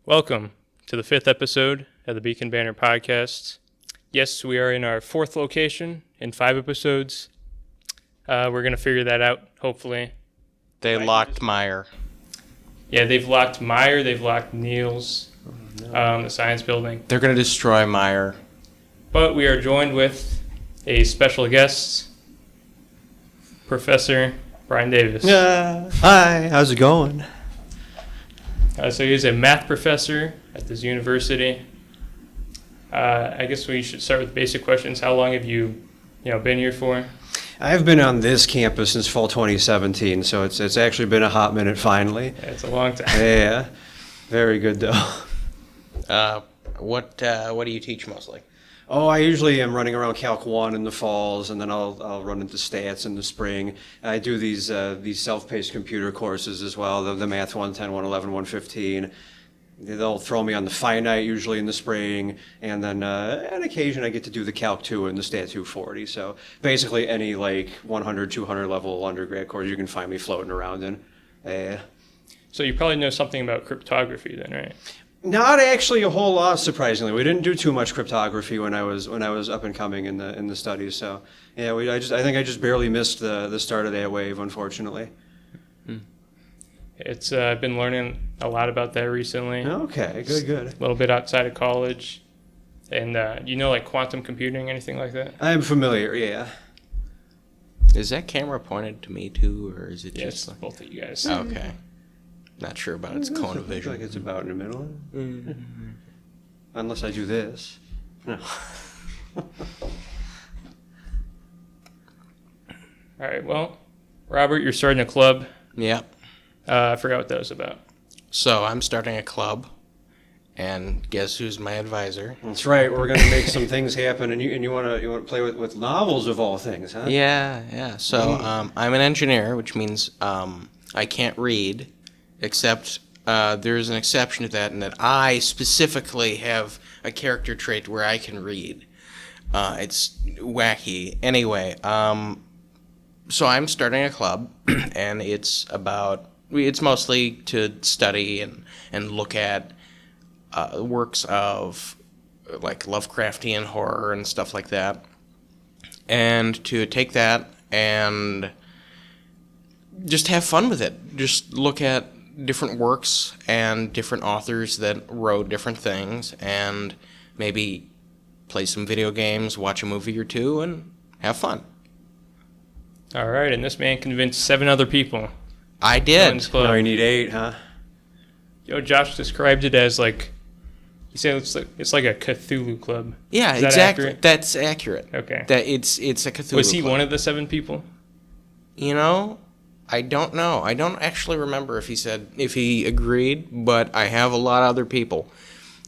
Welcome to the 5th episode of the Beacon Banter podcast. Yes, we are in our 4th location in 5 episodes. We're going to figure that out, hopefully. They locked Meyer. Yeah, they've locked Meyer, they've locked Niels, the science building. They're going to destroy Meyer. But we are joined with a special guest, Professor Brian Davis. Hi, how's it going? So he's a math professor at this university. I guess we should start with basic questions. How long have you been here for? I've been on this campus since fall 2017, so it's actually been a hot minute finally. Yeah, it's a long time. Yeah, very good though. What do you teach mostly? Oh, I usually am running around Calc 1 in the falls, and then I'll run into stats in the spring. I do these self-paced computer courses as well, the Math 110, 111, 115. They'll throw me on the finite usually in the spring, and then on occasion I get to do the Calc 2 and the Stat 240. So basically any like 100, 200 level undergrad course you can find me floating around in. So you probably know something about cryptography then, right? Not actually a whole lot, surprisingly. We didn't do too much cryptography when I was up and coming in the studies. So yeah, I think I just barely missed the start of that wave, unfortunately. It's I've been learning a lot about that recently. Okay, good. A little bit outside of college, and like quantum computing, anything like that? I'm familiar. Yeah. Is that camera pointed to me too, or is it Yes, just both of you guys. Okay. Not sure about its cone of I feel vision. like it's about in the middle. Unless I do this. No. All right. Well, Robert, you're starting a club. Yeah. I forgot what that was about. So I'm starting a club, and guess who's my advisor? That's right. We're gonna make some things happen, and you wanna play with novels of all things, huh? Yeah. So I'm an engineer, which means I can't read, except there's an exception to that, in that I specifically have a character trait where I can read. It's wacky. Anyway, so I'm starting a club, and it's mostly to study and look at works of like Lovecraftian horror and stuff like that, and to take that and just have fun with it. Just look at different works and different authors that wrote different things, and maybe play some video games, watch a movie or two, and have fun. All right, and this man convinced 7 other people. I did. Now you need 8, huh? Josh described it as like, he said it's like a Cthulhu club. Yeah, Is that exactly. accurate? That's accurate. Okay. That it's a Cthulhu. Was he club. one of the 7 people? I don't know. I don't actually remember if he agreed, but I have a lot of other people.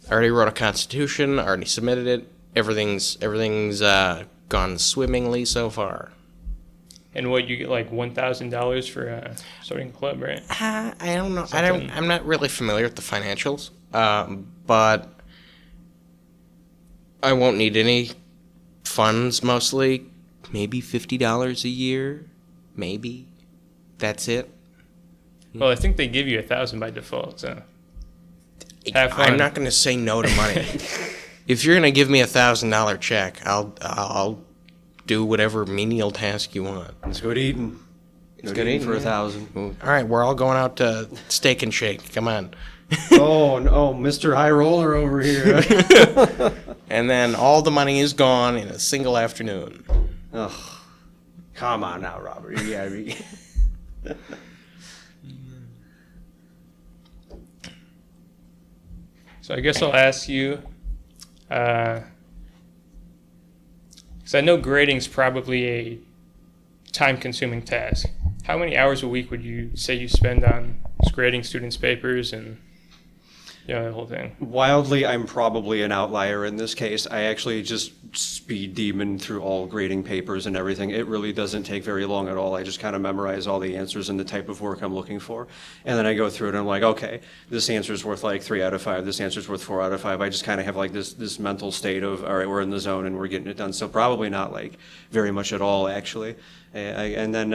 I already wrote a constitution, I already submitted it. Everything's gone swimmingly so far. And what, you get like $1,000 for starting a club, right? I don't know. Something. I'm not really familiar with the financials, but I won't need any funds. Mostly, maybe $50 a year, maybe. That's it. Well, I think they give you $1,000 by default, so have fun. I'm not going to say no to money. If you're going to give me $1,000 check, I'll do whatever menial task you want. Let's go to eating. Let's go to eating for yeah. 1,000. All right, we're all going out to Steak and Shake. Come on. Oh, no, Mr. High Roller over here. And then all the money is gone in a single afternoon. Oh, come on now, Robert. You gotta be... So I guess I'll ask you, because I know grading's probably a time-consuming task. How many hours a week would you say you spend on grading students' papers and the whole thing? Wildly, I'm probably an outlier in this case. I actually just speed demon through all grading papers and everything. It really doesn't take very long at all. I just kind of memorize all the answers and the type of work I'm looking for. And then I go through it and I'm like, okay, this answer's worth like 3 out of 5. This answer's worth 4 out of 5. I just kind of have like this mental state of, all right, we're in the zone and we're getting it done. So probably not like very much at all, actually. And then,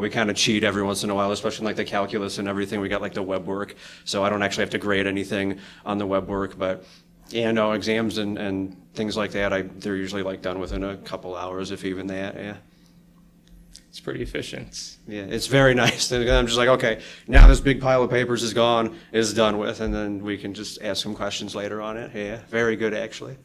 we kind of cheat every once in a while, especially in like the calculus and everything. We got like the web work. So I don't actually have to grade anything. thing on the web work. But yeah, no, exams and things like that, they're usually like done within a couple hours, if even that. Yeah. It's pretty efficient. Yeah, it's very nice. And I'm just like, okay, now this big pile of papers is gone, is done with, and then we can just ask some questions later on it. Yeah, very good actually.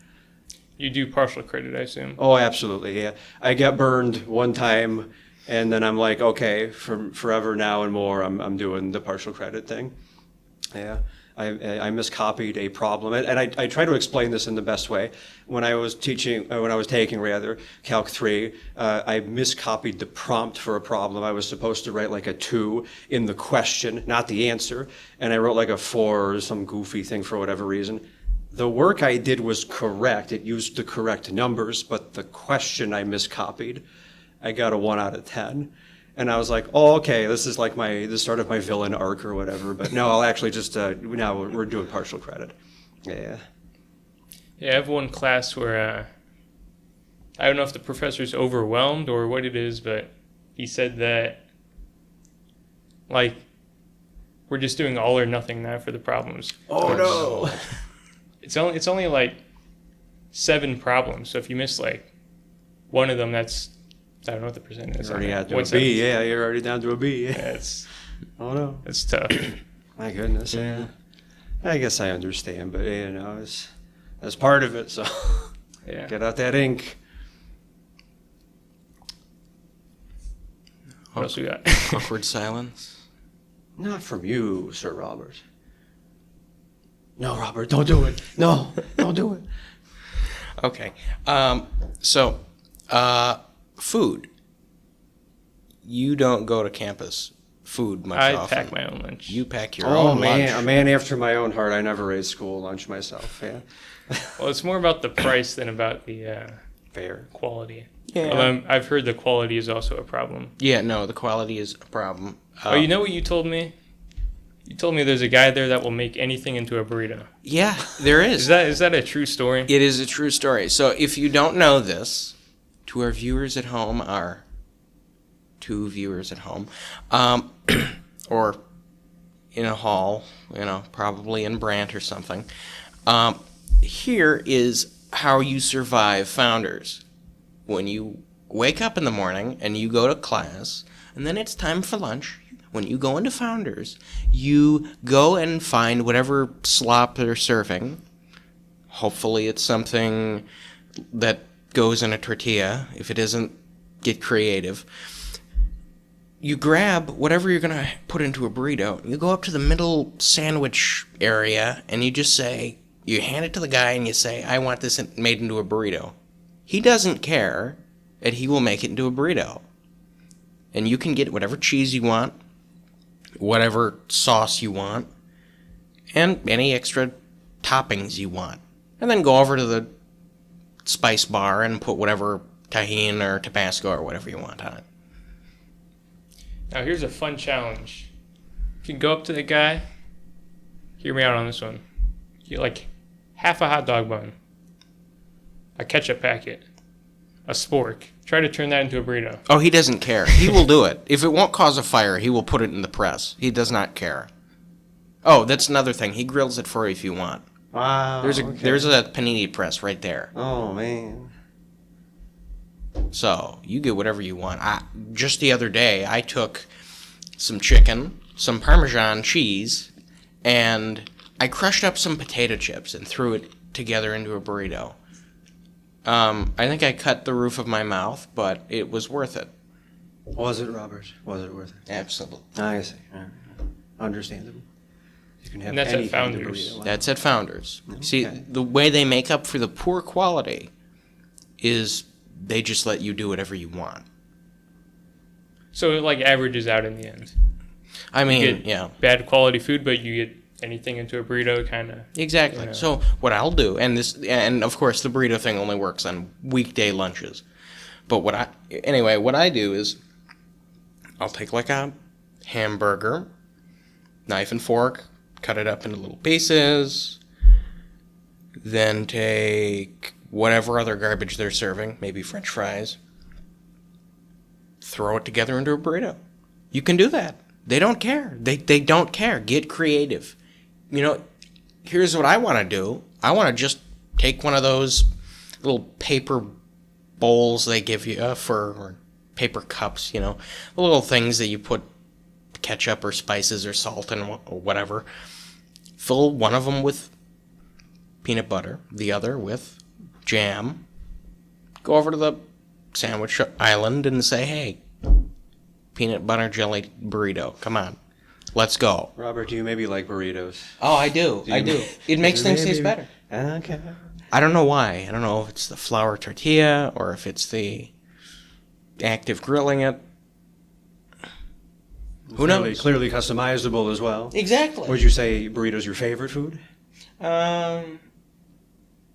You do partial credit, I assume. Oh, absolutely. Yeah, I got burned one time, and then I'm like, okay, from forever now and more, I'm doing the partial credit thing. Yeah. I miscopied a problem, and I try to explain this in the best way. When I was taking Calc 3, I miscopied the prompt for a problem. I was supposed to write like a 2 in the question, not the answer, and I wrote like a 4 or some goofy thing for whatever reason. The work I did was correct. It used the correct numbers, but the question I miscopied. I got a 1 out of 10. And I was like, oh, okay, this is like the start of my villain arc or whatever. But no, I'll actually just, now we're doing partial credit. Yeah. Yeah, I have one class where I don't know if the professor's overwhelmed or what it is, but he said that, like, we're just doing all or nothing now for the problems. Oh, no. It's only like 7 problems. So if you miss like one of them, that's, I don't know what the percent is. You're already down to a B. Yeah, you're already down to a B. Yeah, oh no, it's tough. My goodness. Yeah. I guess I understand, but that's part of it. So Yeah. Get out that ink. What else we got? Awkward silence. Not from you, Sir Robert. No, Robert, don't do it. No, don't do it. Okay. Food. You don't go to campus food much I often. pack my own lunch. You pack your own lunch. A man after my own heart. I never ate school lunch myself. Yeah. Well, it's more about the price than about the Fair. quality. Yeah. Although I've heard the quality is also a problem. Yeah, no, the quality is a problem. Oh, you know what you told me? You told me there's a guy there that will make anything into a burrito. Yeah, there is. Is that a true story? It is a true story. So if you don't know this, to our viewers at home, our 2 viewers at home, or in a hall, probably in Brant or something, here is how you survive Founders. When you wake up in the morning and you go to class, and then it's time for lunch, when you go into Founders, you go and find whatever slop they're serving. Hopefully it's something that goes in a tortilla. If it isn't, get creative. You grab whatever you're going to put into a burrito. You go up to the middle sandwich area and you hand it to the guy and you say, I want this made into a burrito. He doesn't care, and he will make it into a burrito. And you can get whatever cheese you want, whatever sauce you want, and any extra toppings you want. And then go over to the spice bar and put whatever tahini or Tabasco or whatever you want on it. Now here's a fun challenge. You can go up to the guy. Hear me out on this one. You get like half a hot dog bun, a ketchup packet, a spork. Try to turn that into a burrito. Oh, he doesn't care. He will do it. If it won't cause a fire, he will put it in the press. He does not care. Oh, that's another thing. He grills it for you if you want. Wow. There's a panini press right there. Oh, man. So you get whatever you want. Just the other day, I took some chicken, some Parmesan cheese, and I crushed up some potato chips and threw it together into a burrito. I think I cut the roof of my mouth, but it was worth it. Was it, Robert? Was it worth it? Absolutely. I see. Understandable. You can have And that's at anything to Founders. burrito. That's at Founders. Okay. See, the way they make up for the poor quality is they just let you do whatever you want. So it like averages out in the end. I You mean, get yeah. bad quality food, but you get anything into a burrito kind of. Exactly. Yeah. So what I'll do, and of course the burrito thing only works on weekday lunches. But what I do is I'll take like a hamburger, knife and fork, cut it up into little pieces, then take whatever other garbage they're serving, maybe French fries, throw it together into a burrito. You can do that. They don't care. They don't care. Get creative. here's what I want to do. I want to just take one of those little paper bowls they give you or paper cups, the little things that you put ketchup or spices or salt in or whatever. Fill one of them with peanut butter, the other with jam. Go over to the sandwich island and say, hey, peanut butter jelly burrito, come on, let's go. Robert, do you maybe like burritos? Oh, I do. It makes things taste better. Okay. I don't know why. I don't know if it's the flour tortilla or if it's the active grilling it. Who knows? Clearly customizable as well. Exactly. Would you say burritos your favorite food?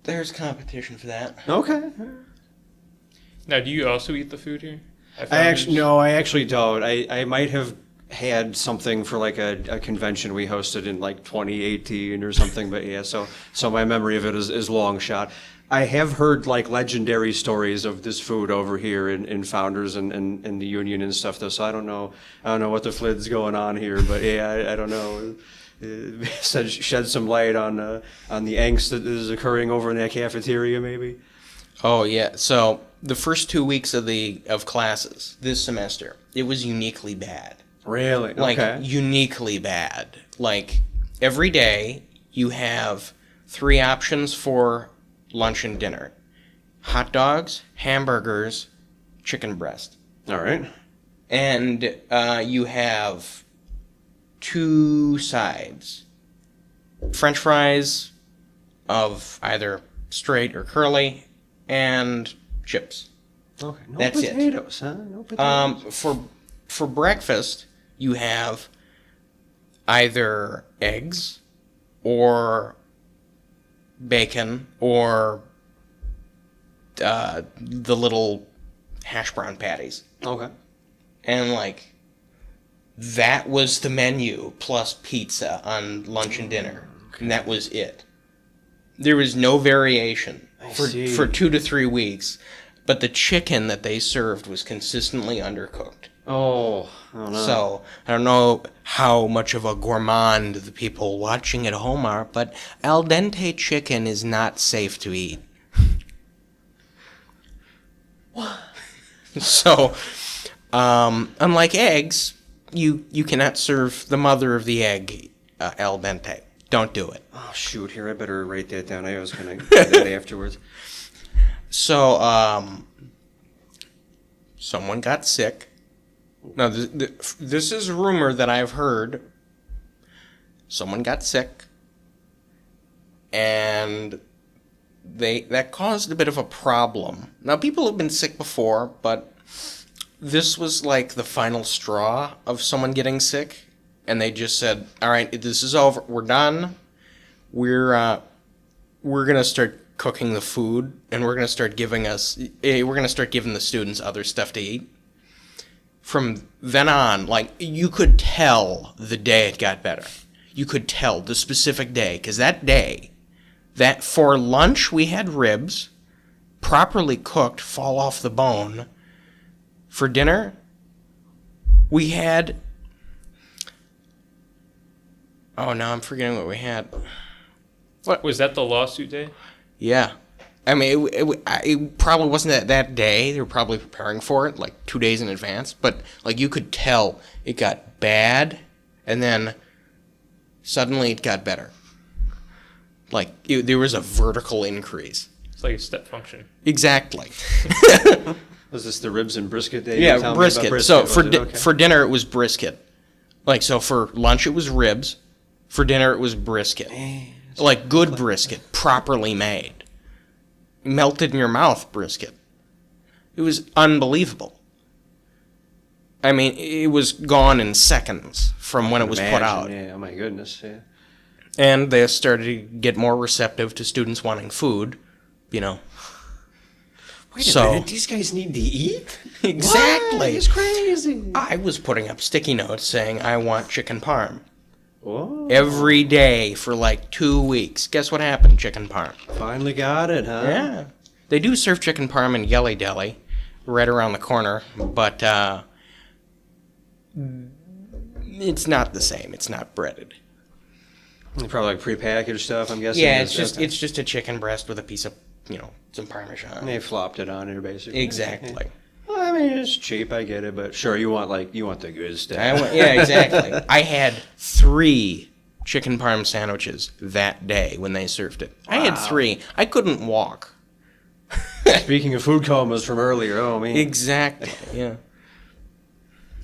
There's competition for that. Okay. Now, do you also eat the food here? I actually don't. I might have had something for like a convention we hosted in like 2018 or something, but yeah, so my memory of it is long shot. I have heard like legendary stories of this food over here in Founders and the Union and stuff though, so I don't know what the flid's going on here, but yeah, I don't know. Shed some light on the angst that is occurring over in that cafeteria, maybe. Oh yeah, so the first 2 weeks of classes this semester, it was uniquely bad. Really? Like, okay. uniquely bad. Like, every day you have 3 options for lunch and dinner. Hot dogs, hamburgers, chicken breast. All right. And you have 2 sides. French fries of either straight or curly, and chips. Okay. No That's potatoes, huh? No potatoes. For breakfast, you have either eggs or bacon or the little hash brown patties. Okay. And, like, that was the menu plus pizza on lunch and dinner. Okay. And that was it. There was no variation for 2 to 3 weeks, but the chicken that they served was consistently undercooked. Oh no. So, I don't know how much of a gourmand the people watching at home are, but al dente chicken is not safe to eat. So, unlike eggs, you cannot serve the mother of the egg al dente. Don't do it. Oh shoot! Here, I better write that down. I was gonna do that afterwards. So, someone got sick. Now, this is a rumor that I've heard. Someone got sick, and that caused a bit of a problem. Now, people have been sick before, but this was like the final straw of someone getting sick, and they just said, "All right, this is over. We're done. We're gonna start cooking the food, and we're gonna start giving the students other stuff to eat." From then on, like, you could tell the day it got better. You could tell the specific day, because that day, that for lunch we had ribs, properly cooked, fall off the bone. For dinner, we had... Oh, now I'm forgetting what we had. What was that, the lawsuit day? Yeah. I mean, it probably wasn't that day. They were probably preparing for it, like 2 days in advance. But, like, you could tell it got bad, and then suddenly it got better. Like, there was a vertical increase. It's like a step function. Exactly. Was this the ribs and brisket day? Yeah, brisket. So for dinner, it was brisket. Like, so for lunch, it was ribs. For dinner, it was brisket. Like, good brisket, properly made. Melted in your mouth brisket. It was unbelievable. I mean, it was gone in seconds from when it was put out. Yeah, oh my goodness, yeah. And they started to get more receptive to students wanting food, Wait a minute, these guys need to eat? Exactly. What? It's crazy. I was putting up sticky notes saying, I want chicken parm. Whoa. Every day for like 2 weeks. Guess what happened? Chicken parm. Finally got it, huh? Yeah. They do serve chicken parm in Yelly Deli, right around the corner, but it's not the same. It's not breaded. Probably like prepackaged stuff, I'm guessing. Yeah, it's just a chicken breast with a piece of, some Parmesan. They flopped it on there, basically. Exactly. Well, I mean, it's cheap, I get it, but sure, you want the good stuff. Yeah, exactly. I had 3 chicken parm sandwiches that day when they served it. I had 3. I couldn't walk. Speaking of food comas from earlier, oh man. Exactly, yeah.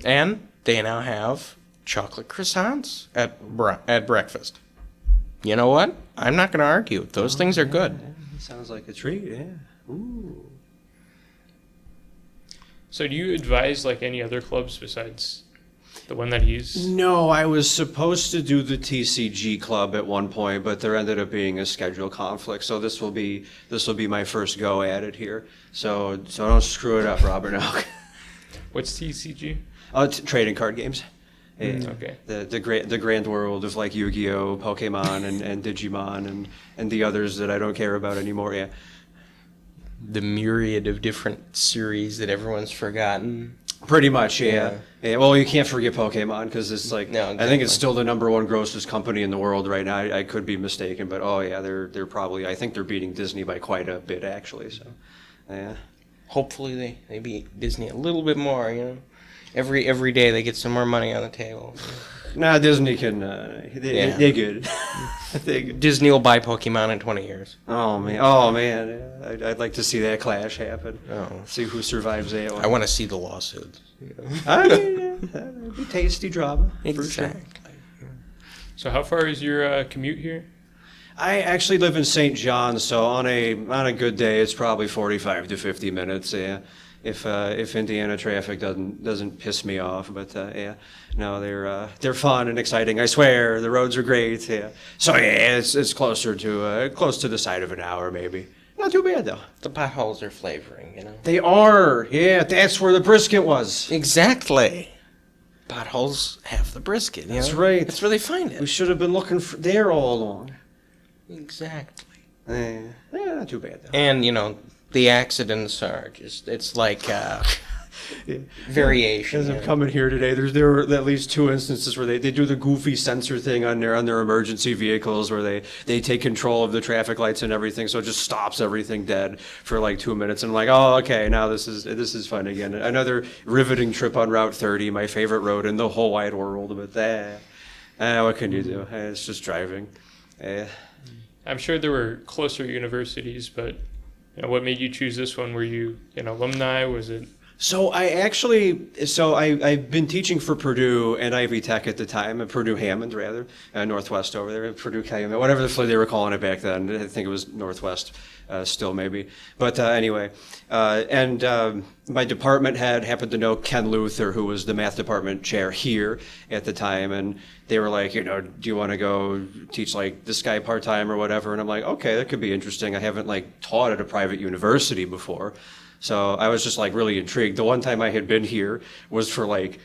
And they now have chocolate croissants at breakfast. You know what? I'm not going to argue. Those things are good. Yeah, sounds like a treat, yeah. Ooh. So do you advise like any other clubs besides the one that he's? No, I was supposed to do the TCG club at one point, but there ended up being a schedule conflict. So this will be my first go at it here. So don't screw it up, Robert. No. What's TCG? Trading card games. Okay. The grand world of like Yu-Gi-Oh, Pokemon, and Digimon, and the others that I don't care about anymore. Yeah. The myriad of different series that everyone's forgotten. Pretty much, yeah. Well, you can't forget Pokemon because it's like No, I think it's exactly. still the #1 grossest company in the world right now. I could be mistaken, but oh yeah, they're probably, I think they're beating Disney by quite a bit actually. So, yeah. Hopefully they beat Disney a little bit more, Every day they get some more money on the table. Nah, Disney can. They're good. They're good. Disney will buy Pokemon in 20 years. Oh man. Yeah. I'd like to see that clash happen. Oh. See who survives that one. I want to see the lawsuits. I mean, yeah, that'd be tasty drama. For sure. Exactly. So how far is your commute here? I actually live in St. John, so on a good day, it's probably 45 to 50 minutes. Yeah, if Indiana traffic doesn't piss me off, but yeah, no, they're fun and exciting. I swear, the roads are great. Yeah, so yeah, it's close to the side of an hour maybe. Not too bad though. The potholes are flavoring, They are. Yeah, that's where the brisket was. Exactly. Potholes have the brisket, That's right. That's where they find We it. should have been looking there all along. Exactly. Yeah, not too bad though. And, the accidents are just, it's like variation. As I'm coming here today, there were at least 2 instances where they do the goofy sensor thing on their emergency vehicles where they take control of the traffic lights and everything, so it just stops everything dead for like 2 minutes. And I'm like, oh, okay, now this is fun again. Another riveting trip on Route 30, my favorite road in the whole wide world. But what can you do? It's just driving. I'm sure there were closer universities, but what made you choose this one? Were you an alumni? Was it? So I've been teaching for Purdue and Ivy Tech at the time, at Purdue Hammond rather, Northwest over there, Purdue Calumet, whatever they were calling it back then. I think it was Northwest still maybe. But anyway, and my department head happened to know Ken Luther, who was the math department chair here at the time, and they were like, do you want to go teach like this guy part-time or whatever? And I'm like, okay, that could be interesting. I haven't like taught at a private university before. So I was just like really intrigued. The one time I had been here was for like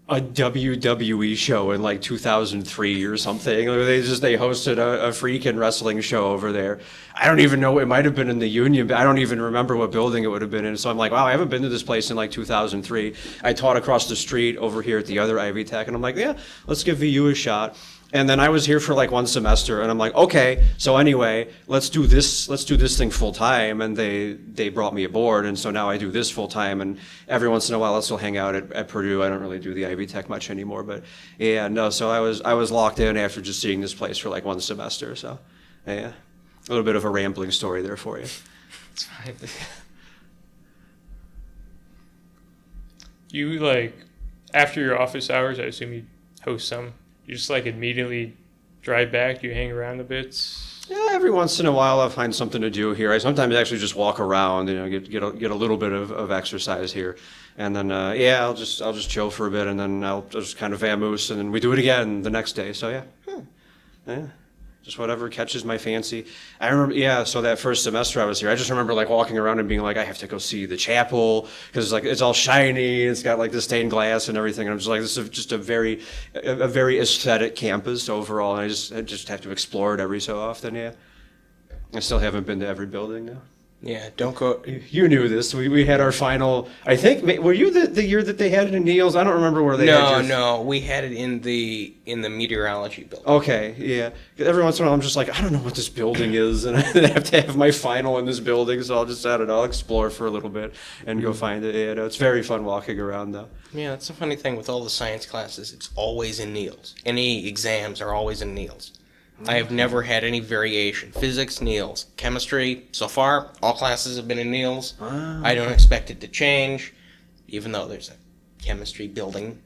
a WWE show in like 2003 or something. They hosted a freaking wrestling show over there. I don't even know, it might have been in the Union, but I don't even remember what building it would have been in. So I'm like, wow, I haven't been to this place in like 2003. I taught across the street over here at the other Ivy Tech, and I'm like, yeah, let's give VU a shot. And then I was here for like 1 semester, and I'm like, okay, so anyway, let's do this thing full time. And they brought me aboard, and so now I do this full time. And every once in a while, I'll still hang out at Purdue. I don't really do the Ivy Tech much anymore, but yeah, no. So I was locked in after just seeing this place for like 1 semester. So yeah, a little bit of a rambling story there for you. It's fine. You like after your office hours, I assume you host some. You just like immediately drive back? You hang around a bit? Yeah, every once in a while I'll find something to do here. I sometimes actually just walk around, get a little bit of exercise here, and then I'll just chill for a bit, and then I'll just kind of vamoose, and then we do it again the next day. So yeah. Just whatever catches my fancy. I remember, so that first semester I was here, I just remember like walking around and being like, I have to go see the chapel because like it's all shiny, it's got like the stained glass and everything. And I'm just like, this is just a very aesthetic campus overall, and I just have to explore it every so often. Yeah, I still haven't been to every building though. Yeah, don't go. You knew this. We had our final. I think were you the year that they had it in Niels? I don't remember where they. No, we had it in the meteorology building. Okay, yeah. Every once in a while, I'm just like, I don't know what this building is, and I have to have my final in this building, so I'll just, I don't know, I'll explore for a little bit and go find it. Yeah, no, it's very fun walking around, though. Yeah, that's the funny thing with all the science classes. It's always in Niels. Any exams are always in Niels. I have never had any variation. Physics, Niels. Chemistry, so far, all classes have been in Niels. I don't expect it to change, even though there's a chemistry building,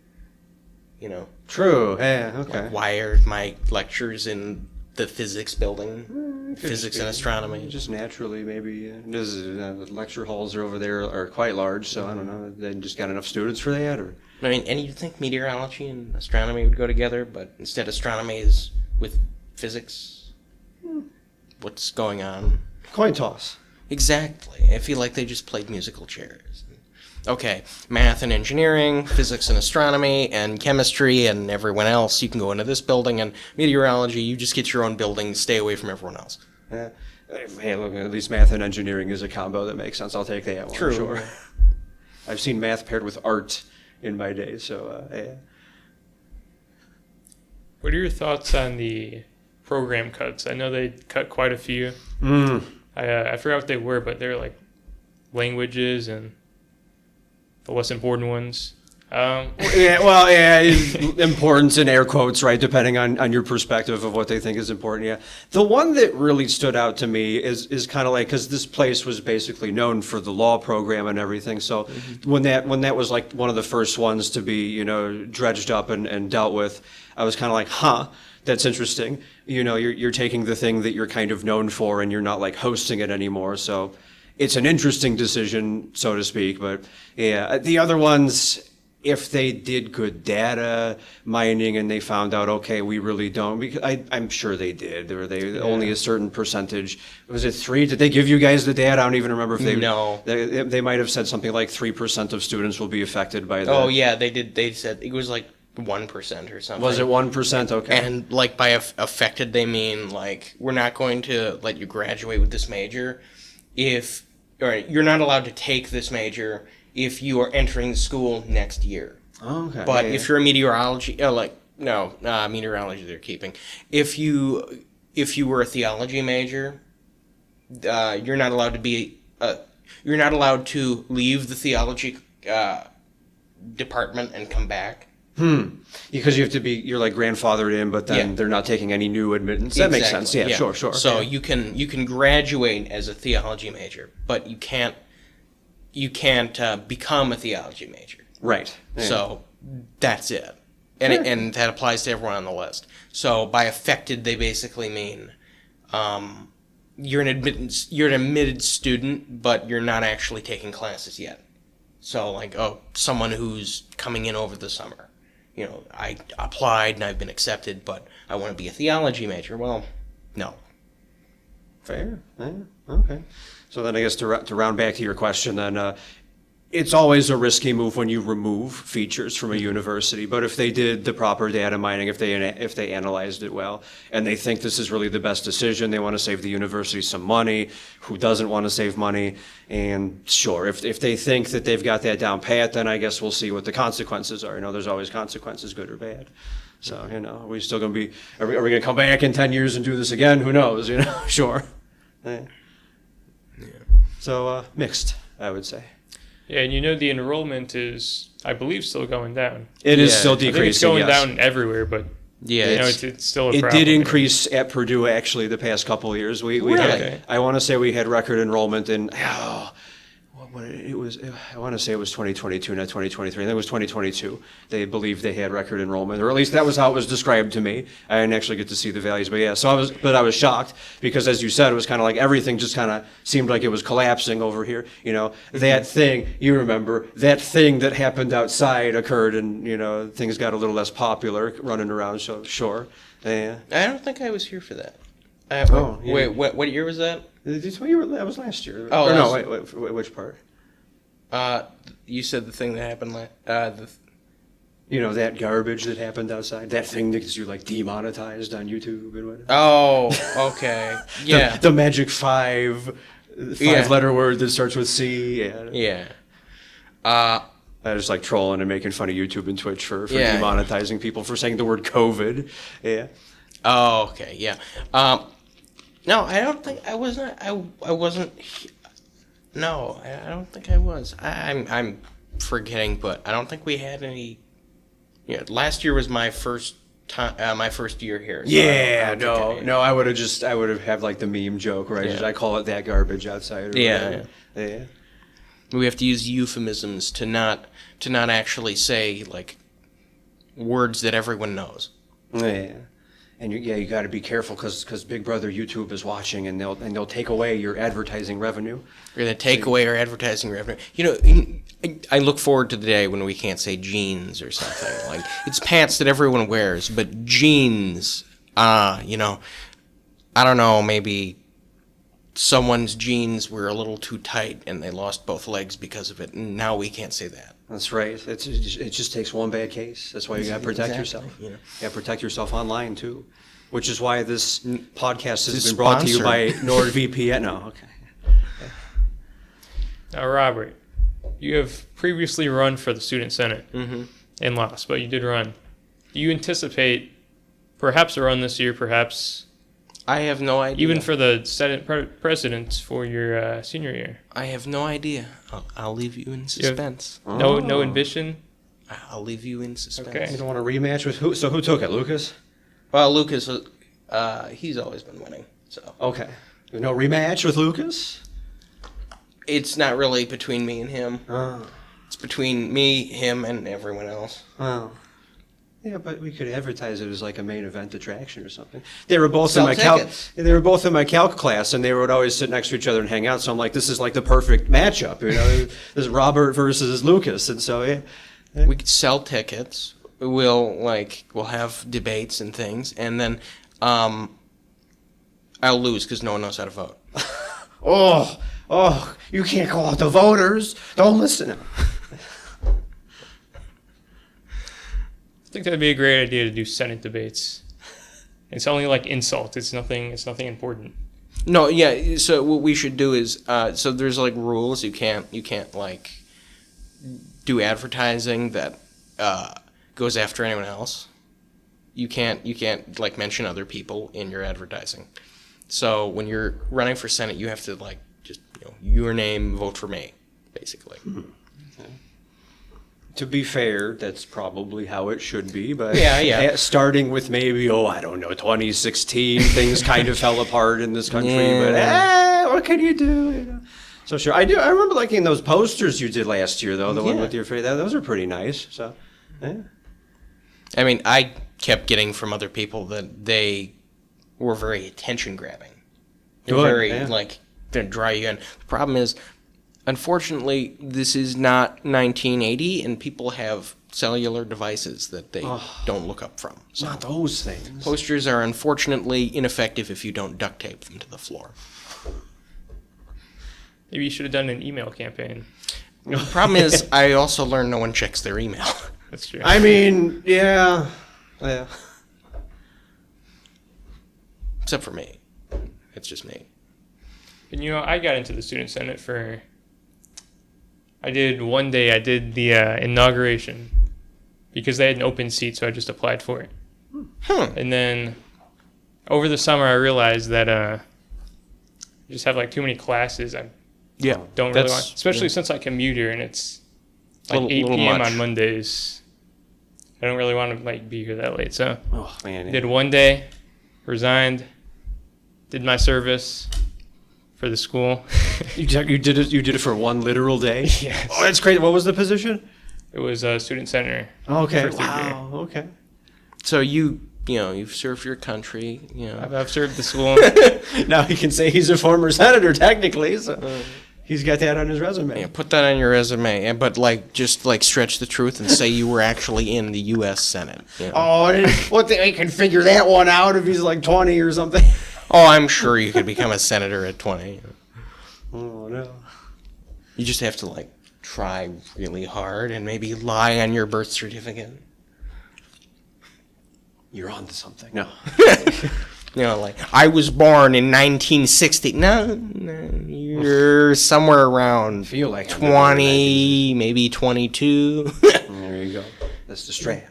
True, yeah, okay. Why are my lectures in the physics building? Physics and astronomy. Just naturally, maybe. The lecture halls are over there are quite large, so I don't know. They just got enough students for that, or? I mean, and you'd think meteorology and astronomy would go together, but instead astronomy is with physics. What's going on? Coin toss. Exactly. I feel like they just played musical chairs. Okay, math and engineering, physics and astronomy, and chemistry, and everyone else, you can go into this building, and meteorology, you just get your own building, stay away from everyone else. Yeah. Hey, look, at least math and engineering is a combo that makes sense. I'll take that one. True. Sure. I've seen math paired with art in my day, so yeah. What are your thoughts on the program cuts? I know they cut quite a few. I forgot what they were, but they're like languages and the less important ones. Importance in air quotes, right? Depending on your perspective of what they think is important. Yeah, the one that really stood out to me is kind of like, because this place was basically known for the law program and everything. So when that was like one of the first ones to be dredged up and dealt with, I was kind of like, huh. That's interesting. You're taking the thing that you're kind of known for and you're not like hosting it anymore. So it's an interesting decision, so to speak. But yeah, the other ones, if they did good data mining and they found out, okay, we really don't, because I'm sure they did. Or only a certain percentage. Was it 3? Did they give you guys the data? I don't even remember if they. No. They might have said something like 3% of students will be affected by that. Oh yeah, they did. They said it was like 1% or something. Was it 1%? Okay. And like by affected, they mean like we're not going to let you graduate with this major you're not allowed to take this major if you are entering the school next year. Okay. But if you're a meteorology, meteorology they're keeping. If you were a theology major, you're not allowed to be. You're not allowed to leave the theology department and come back. Because you're like grandfathered in, but then they're not taking any new admittance. That makes sense. Yeah, sure. So you can graduate as a theology major, but you can't become a theology major. Right. Yeah. So that's it. And that applies to everyone on the list. So by affected, they basically mean you're an admitted student, but you're not actually taking classes yet. So like, someone who's coming in over the summer. I applied and I've been accepted, but I want to be a theology major. Well, no. Fair. Yeah. Okay. So then I guess to round back to your question, then it's always a risky move when you remove features from a university. But if they did the proper data mining, if they analyzed it well, and they think this is really the best decision, they want to save the university some money. Who doesn't want to save money? And sure, if they think that they've got that down pat, then I guess we'll see what the consequences are. There's always consequences, good or bad. So are we still going to be? Are we going to come back in 10 years and do this again? Who knows? Sure. Yeah. So mixed, I would say. Yeah, and the enrollment is, I believe, still going down. It is still I think decreasing. it's going yes. down everywhere, but it's still a It problem. did increase at Purdue actually the past couple of years. We Really? had, I want to say we had record enrollment in it was. I want to say it was 2022, not 2023. I think it was 2022. They believed they had record enrollment, or at least that was how it was described to me. I didn't actually get to see the values, but yeah. So I was shocked because, as you said, it was kind of like everything just kind of seemed like it was collapsing over here. That thing you remember, that thing that happened outside occurred, and things got a little less popular running around. So sure, yeah. I don't think I was here for that. Yeah. Wait, what year was that? That was last year. Oh, or no, wait, which part? You said the thing that happened that garbage that happened outside. That thing that gets you like demonetized on YouTube and whatever. Oh, okay. Yeah. the Magic 5 5-letter word that starts with C. Yeah. I just like trolling and making fun of YouTube and Twitch for Yeah. demonetizing people for saying the word COVID. Yeah. Oh, okay, yeah. No, I don't think I was not. I wasn't. No, I don't think I was. I'm forgetting, but I don't think we had any. Yeah, last year was my first time, my first year here. So Yeah, I don't think no, I would have had like the meme joke, right? Yeah. I call it that garbage outside. Or Yeah, whatever. Yeah. We have to use euphemisms to not actually say like words that everyone knows. Yeah. And you got to be careful because Big Brother YouTube is watching, and they'll take away your advertising revenue. We're gonna take away our advertising revenue. You know, I look forward to the day when we can't say jeans or something. Like it's pants that everyone wears, but jeans. You know, I don't know. Maybe someone's jeans were a little too tight and they lost both legs because of it, and now we can't say that. That's right. It just takes one bad case. That's why you got to protect Exactly, yourself. you know. You got to protect yourself online too, which is why this podcast has This been brought to you sponsor. by NordVPN. No, okay. Now, Robert, you have previously run for the Student Senate Mm-hmm. and lost, but you did run. Do you anticipate perhaps a run this year, perhaps I have no idea. even for the Senate president for your senior year? I have no idea. I'll leave you in suspense. No ambition? I'll leave you in suspense. Okay. You don't want a rematch with who? So who took it, Lucas? Well, Lucas, he's always been winning, so Okay. No rematch with Lucas? it's not really between me and him. Oh. It's between me, him, and everyone else. Oh. Yeah, but we could advertise it as like a main event attraction or something. They were both Sell in my calc. tickets. They were both in my calc class, and they would always sit next to each other and hang out. So I'm like, this is like the perfect matchup, you know. This is Robert versus Lucas, and so yeah. We could sell tickets. We'll have debates and things, and then I'll lose because no one knows how to vote. Oh, you can't call out the voters. Don't listen. I think that'd be a great idea to do Senate debates. It's only like insult. It's nothing important. No, yeah. So what we should do is so there's like rules. You can't like do advertising that goes after anyone else. You can't like mention other people in your advertising. So when you're running for Senate, you have to like just your name, vote for me, basically. To be fair, that's probably how it should be, but Yeah. starting with maybe, I don't know, 2016, things kind of fell apart in this country, Yeah. but what can you do? You know? So sure, I remember liking those posters you did last year, though, the one Yeah. with your face. Those are pretty nice. So, yeah. I mean, I kept getting from other people that they were very attention grabbing. They're Good, very yeah. like to draw you in. The problem is, unfortunately, this is not 1980, and people have cellular devices that they don't look up from. So Not those things. posters are unfortunately ineffective if you don't duct tape them to the floor. Maybe you should have done an email campaign. The problem is, I also learned no one checks their email. That's true. I mean, yeah. Except for me. It's just me. And I got into the Student Senate I did the inauguration because they had an open seat, so I just applied for it. And then over the summer, I realized that I just have like too many classes. I Yeah. don't really want, especially since I commute here and it's like Little- 8 little p.m. much. on Mondays. I don't really want to like be here that late, so Oh man. did one day, resigned, did my service for the school. You did it. You did it for one literal day. Yes. Oh, that's great. What was the position? It was a student senator. Okay. For third Wow. Okay. So you've served your country, I've served the school. Now he can say he's a former senator technically, so he's got that on his resume. Yeah, put that on your resume, but just stretch the truth and say you were actually in the U.S. Senate. Oh, they can figure that one out if he's like 20 or something. Oh, I'm sure you could become a senator at 20. Oh no. You just have to try really hard and maybe lie on your birth certificate. You're on to something. No. I was born in 1960. No, You're somewhere around Feel like I'm 20, maybe 22. There you go. That's the strand.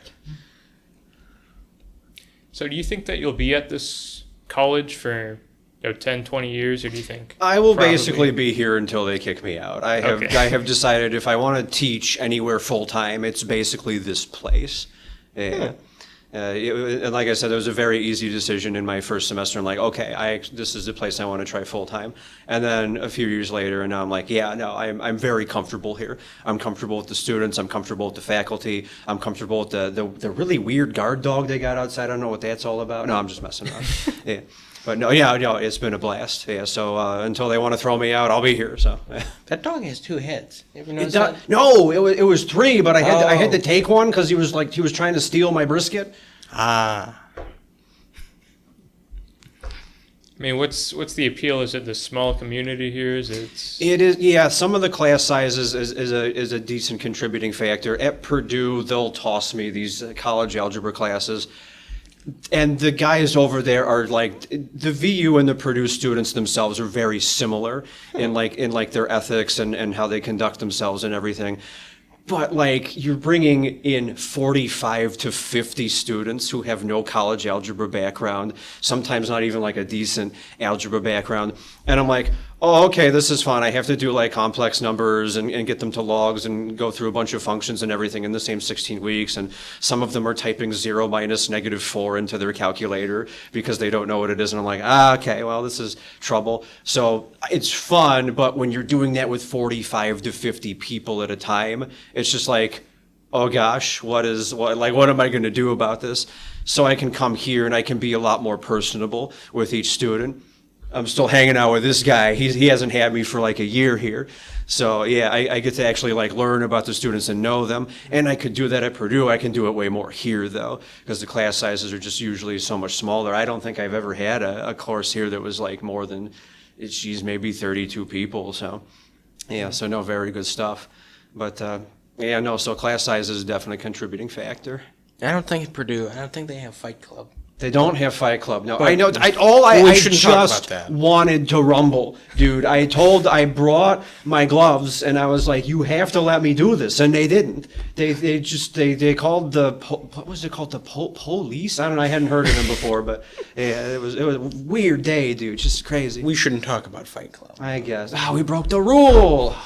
So do you think that you'll be at this college for 10, 20 years, or do you think? I will Probably. basically be here until they kick me out. I have decided if I want to teach anywhere full time, it's basically this place. Yeah. And like I said, it was a very easy decision in my first semester. I'm like, okay, this is the place I want to try full time. And then a few years later, and now I'm like, yeah, no, I'm very comfortable here. I'm comfortable with the students. I'm comfortable with the faculty. I'm comfortable with the really weird guard dog they got outside. I don't know what that's all about. No, I'm just messing around. Yeah. But no, it's been a blast. Yeah, so until they want to throw me out, I'll be here. So That dog has 2 heads. You ever it notice does, that? no, it was 3, but I had to take one because he was trying to steal my brisket. Ah. I mean, what's the appeal? Is it the small community here? It is, yeah. Some of the class sizes is a decent contributing factor. At Purdue, they'll toss me these college algebra classes. And the guys over there are like the VU and the Purdue students themselves are very similar in their ethics and how they conduct themselves and everything. But like you're bringing in 45 to 50 students who have no college algebra background, sometimes not even like a decent algebra background. And I'm like, oh, okay, this is fun. I have to do like complex numbers and get them to logs and go through a bunch of functions and everything in the same 16 weeks. And some of them are typing 0 minus -4 into their calculator because they don't know what it is. And I'm like, okay, well, this is trouble. So it's fun, but when you're doing that with 45 to 50 people at a time, it's just like, oh gosh, what am I going to do about this? So I can come here and I can be a lot more personable with each student. I'm still hanging out with this guy. He hasn't had me for like a year here. So yeah, I get to actually like learn about the students and know them. And I could do that at Purdue. I can do it way more here though, because the class sizes are just usually so much smaller. I don't think I've ever had a course here that was like more than, maybe 32 people. So yeah, so no, very good stuff. But so class size is definitely a contributing factor. I don't think at Purdue, I don't think they have Fight Club. They don't have Fight Club. No, But I know. I shouldn't talk about just that. wanted to rumble, dude. I brought my gloves, and I was like, "You have to let me do this," and they didn't. They called what was it called? The police? I don't know. I hadn't heard of them before, but yeah, it was a weird day, dude. Just crazy. We shouldn't talk about Fight Club. I guess. We broke the rule.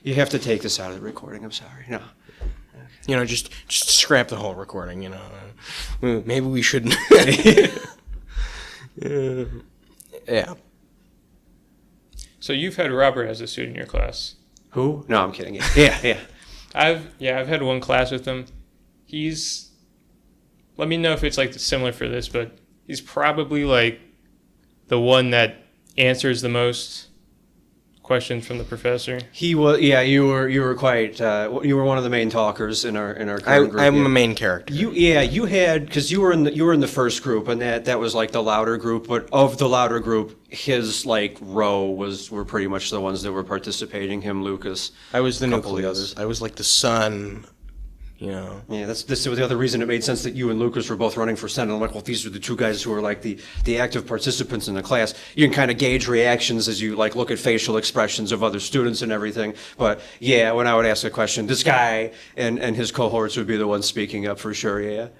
You have to take this out of the recording. I'm sorry. No. Just scrap the whole recording, Maybe we shouldn't. Yeah. So you've had Robert as a student in your class. Who? No, I'm kidding. Yeah. I've had one class with him. Let me know if it's like similar for this, but he's probably like the one that answers the most questions from the professor. He was, yeah. You were quite. You were one of the main talkers in our current group. I'm a main character. You had, because you were in the first group, and that was like the louder group. But of the louder group, his like row were pretty much the ones that were participating. Him, Lucas. I was the couple of the nucleus. others. I was like the sun. Yeah, that's the other reason it made sense that you and Lucas were both running for Senate. I'm like, well, these are the two guys who are like the active participants in the class. You can kind of gauge reactions as you like look at facial expressions of other students and everything. But yeah, when I would ask a question, this guy and his cohorts would be the ones speaking up for sure. Yeah,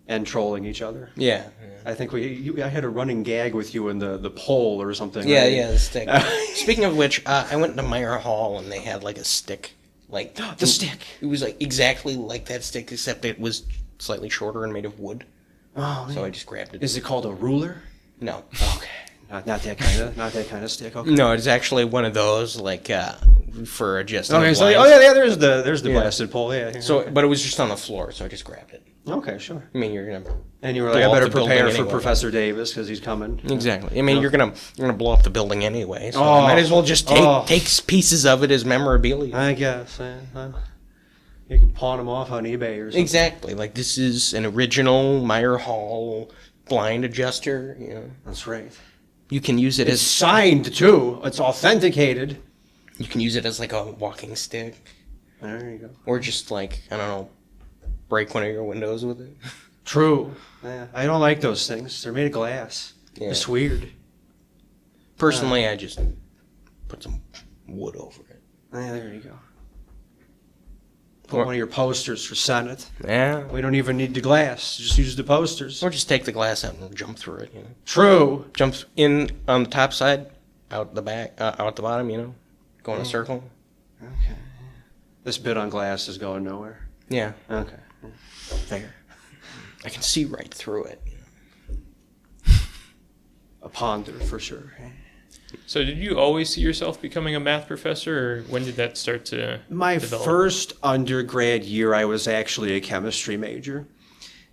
and trolling each other. Yeah. I think I had a running gag with you in the poll or something. Yeah, right? yeah, the stick. Speaking of which, I went to Meyer Hall and they had like a stick. Like the stick. It was like exactly like that stick, except it was slightly shorter and made of wood. Oh, so I just grabbed it. Is it called a ruler? No. Okay. Not that kind of stick. Okay. No, it's actually one of those like for adjusting. Okay, the so blinds. there's the blasted pole. Yeah. So, but it was just on the floor, so I just grabbed it. Okay, sure. I mean, you're gonna. And you were blow like, I up better the building prepare for anyway. Professor Davis because he's coming. Exactly. I mean, you're gonna blow up the building anyway, so I might as well just take pieces of it as memorabilia. I guess. You can pawn them off on eBay or something. Exactly. Like this is an original Meyer Hall blind adjuster. That's right. You can use it It's as signed too. It's authenticated. you can use it as like a walking stick, There you go. or just like I don't know, break one of your windows with it. True. Yeah, I don't like those things. They're made of glass. Yeah. It's weird. Personally, I just put some wood over it. Yeah, there you go. Put one of your posters for Senate. Yeah. We don't even need the glass. Just use the posters. Or just take the glass out and jump through it, True. Jumps in on the top side, out the back, out the bottom, go in a circle. Okay. This bit on glass is going nowhere. Yeah. Okay. Fair. I can see right through it. A ponder for sure. So did you always see yourself becoming a math professor, or when did that start to My develop? first undergrad year, I was actually a chemistry major.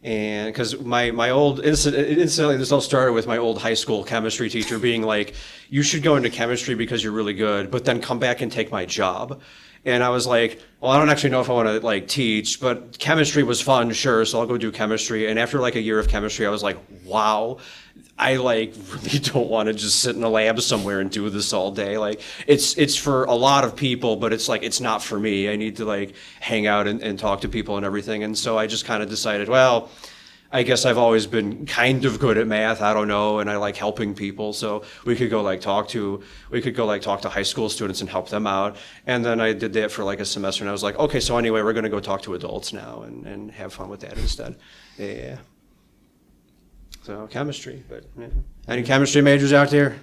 And because my old, incidentally, this all started with my old high school chemistry teacher being like, you should go into chemistry because you're really good, but then come back and take my job. And I was like, well, I don't actually know if I want to teach, but chemistry was fun, sure, so I'll go do chemistry. And after a year of chemistry, I was like, wow, I really don't want to just sit in a lab somewhere and do this all day. It's for a lot of people, but it's not for me. I need to hang out and talk to people and everything. And so I just kind of decided, well, I guess I've always been kind of good at math. I don't know, and I like helping people. So we could go talk to high school students and help them out. And then I did that for a semester, and I was like, okay, so anyway, we're going to go talk to adults now and have fun with that instead. Yeah. So chemistry, but yeah. Any chemistry majors out there?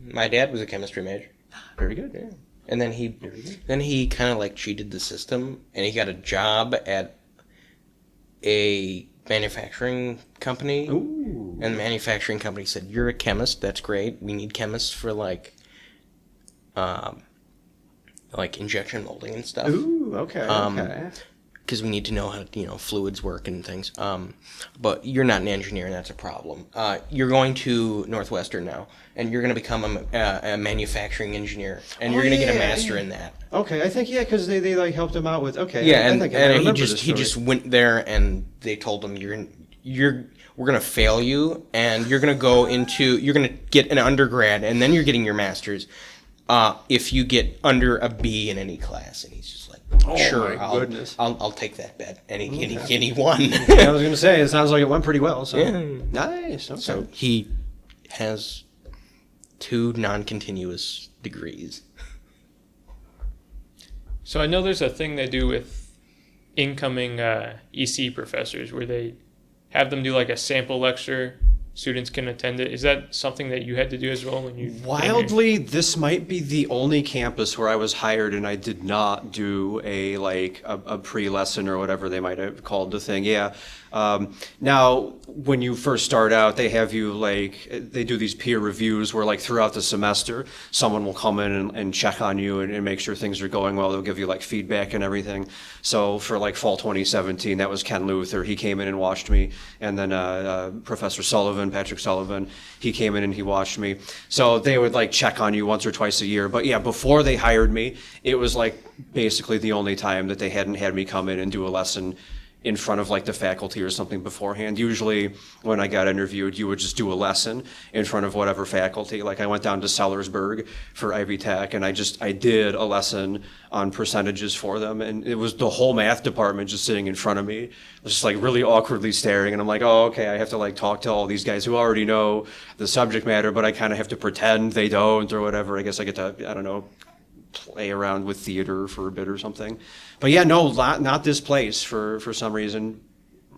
My dad was a chemistry major. Very good. Yeah. And then he kind of cheated the system, and he got a job at a manufacturing company. Ooh. And the manufacturing company said, "You're a chemist. That's great. We need chemists for injection molding and stuff. Ooh. Okay. Okay. Because we need to know how fluids work and things. But you're not an engineer, and that's a problem. You're going to Northwestern now, and you're going to become a manufacturing engineer, and you're going to get a master in that." Okay, I think because they helped him out with Yeah, I think I remember he this story. just went there, and they told him we're going to fail you, and you're going to get an undergrad, and then you're getting your master's if you get under a B in any class. And he's just like, sure, goodness. I'll take that bet, and he won. I was going to say, it sounds like it went pretty well. So Yeah. nice. Okay. So he has 2 non-continuous degrees. So I know there's a thing they do with incoming EC professors where they have them do a sample lecture. Students can attend it. Is that something that you had to do as well when you came here? Wildly, this might be the only campus where I was hired and I did not do a pre-lesson or whatever they might have called the thing. Yeah. Now, when you first start out, they have you they do these peer reviews where throughout the semester, someone will come in and check on you and make sure things are going well. They'll give you feedback and everything. So for fall 2017, that was Ken Luther. He came in and watched me. And then Professor Patrick Sullivan, he came in and he watched me. So they would check on you once or twice a year. But yeah, before they hired me, it was basically the only time that they hadn't had me come in and do a lesson in front of the faculty or something beforehand. Usually when I got interviewed, you would just do a lesson in front of whatever faculty. I went down to Sellersburg for Ivy Tech and I did a lesson on percentages for them. And it was the whole math department just sitting in front of me, just really awkwardly staring. And I'm like, oh, okay, I have to talk to all these guys who already know the subject matter, but I kind of have to pretend they don't or whatever. I guess I get to, I don't know, play around with theater for a bit or something. But yeah, no, not this place for some reason.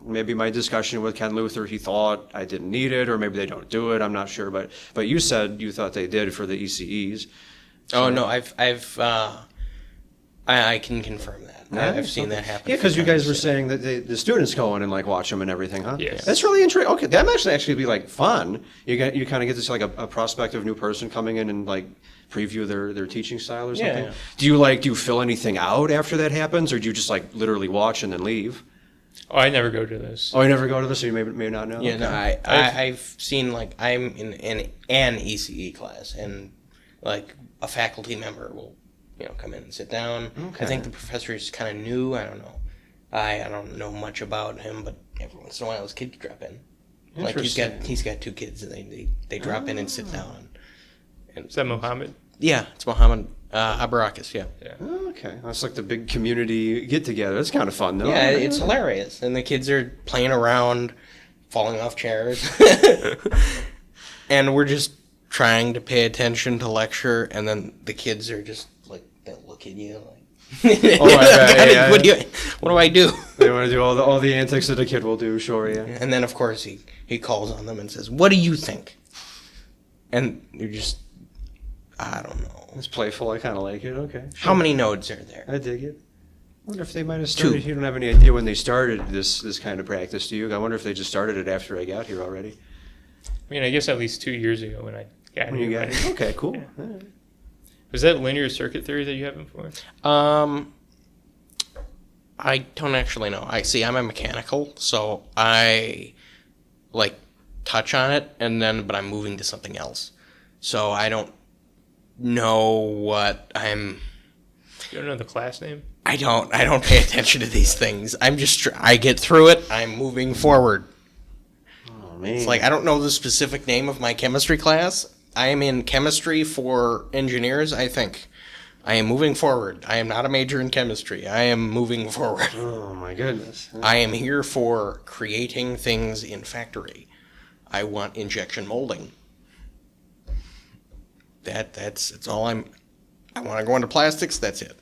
Maybe my discussion with Ken Luther, he thought I didn't need it, or maybe they don't do it. I'm not sure. But you said you thought they did for the ECEs. So. Oh no, I can confirm that. Nice. I've seen that happen. Yeah, because you guys were saying that the students go in and watch them and everything, huh? Yes. That's really interesting. Okay, that might actually be fun. You kind of get to see a prospective new person coming in and preview their teaching style or something. Yeah. Do you fill anything out after that happens, or do you just literally watch and then leave? Oh, I never go to this. Oh, you never go to this, so you may not know. Yeah, Okay. no, I've seen I'm in an ECE class, and a faculty member will come in and sit down. Okay. I think the professor is kind of new. I don't know. I don't know much about him, but every once in a while his kids drop in. He's got 2 kids, and they drop in and sit down. And Is that Mohammed? yeah, it's Mohammed Abarakis. Yeah. Okay, that's the big community get together. That's kind of fun, though. Yeah, it's hilarious, and the kids are playing around, falling off chairs, and we're just trying to pay attention to lecture, and then the kids are just like, they'll look at you like, yeah. what do I do? They want to do all the antics that a kid will do, sure, yeah. And then, of course, he calls on them and says, what do you think? And you're just, I don't know. It's playful, I kind of like it, okay. How many nodes are there? I dig it. I wonder if they might have started. 2. You don't have any idea when they started this kind of practice, do you? I wonder if they just started it after I got here already. I mean, I guess at least 2 years ago when I got When here. you got but- here. Okay, cool. Yeah. All right. Was that linear circuit theory that you have before? I don't actually know. I'm a mechanical, so I like touch on it, but I'm moving to something else. So I don't know what I'm. You don't know the class name? I don't pay attention to these things. I'm just I get through it. I'm moving forward. Oh man. It's like I don't know the specific name of my chemistry class. I am in chemistry for engineers, I think. I am moving forward. I am not a major in chemistry. I am moving forward. Oh my goodness. I am here for creating things in factory. I want injection molding. That's all I want to go into plastics, that's it.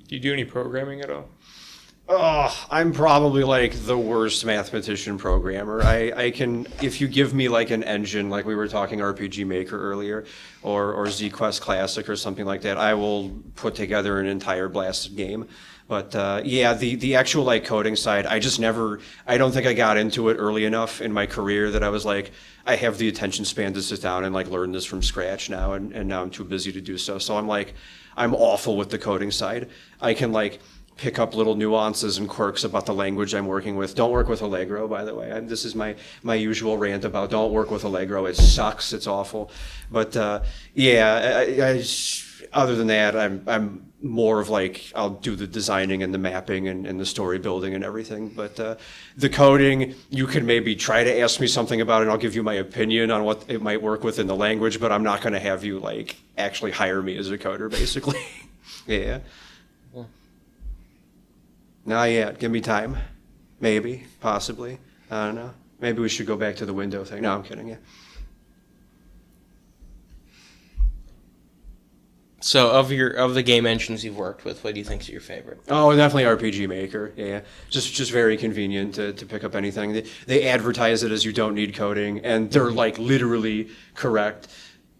Do you do any programming at all? Oh, I'm probably like the worst mathematician programmer. I can, if you give me like an engine, like we were talking RPG Maker earlier, or ZQuest Classic or something like that, I will put together an entire blasted game. But yeah, the actual like coding side, I don't think I got into it early enough in my career that I was like, I have the attention span to sit down and like learn this from scratch now, and now I'm too busy to do so. So I'm awful with the coding side. I can like pick up little nuances and quirks about the language I'm working with. Don't work with Allegro, by the way. This is my usual rant about don't work with Allegro. It sucks. It's awful. But yeah, other than that, I'm more of like I'll do the designing and the mapping and the story building and everything. But the coding, you can maybe try to ask me something about it, and I'll give you my opinion on what it might work with in the language. But I'm not going to have you like actually hire me as a coder, basically. Yeah. Not yet. Give me time. Maybe. Possibly. I don't know. Maybe we should go back to the window thing. No, I'm kidding. Yeah. So of the game engines you've worked with, what do you think is your favorite? Oh, definitely RPG Maker. Yeah. Just very convenient to pick up anything. They advertise it as you don't need coding, and they're like literally correct.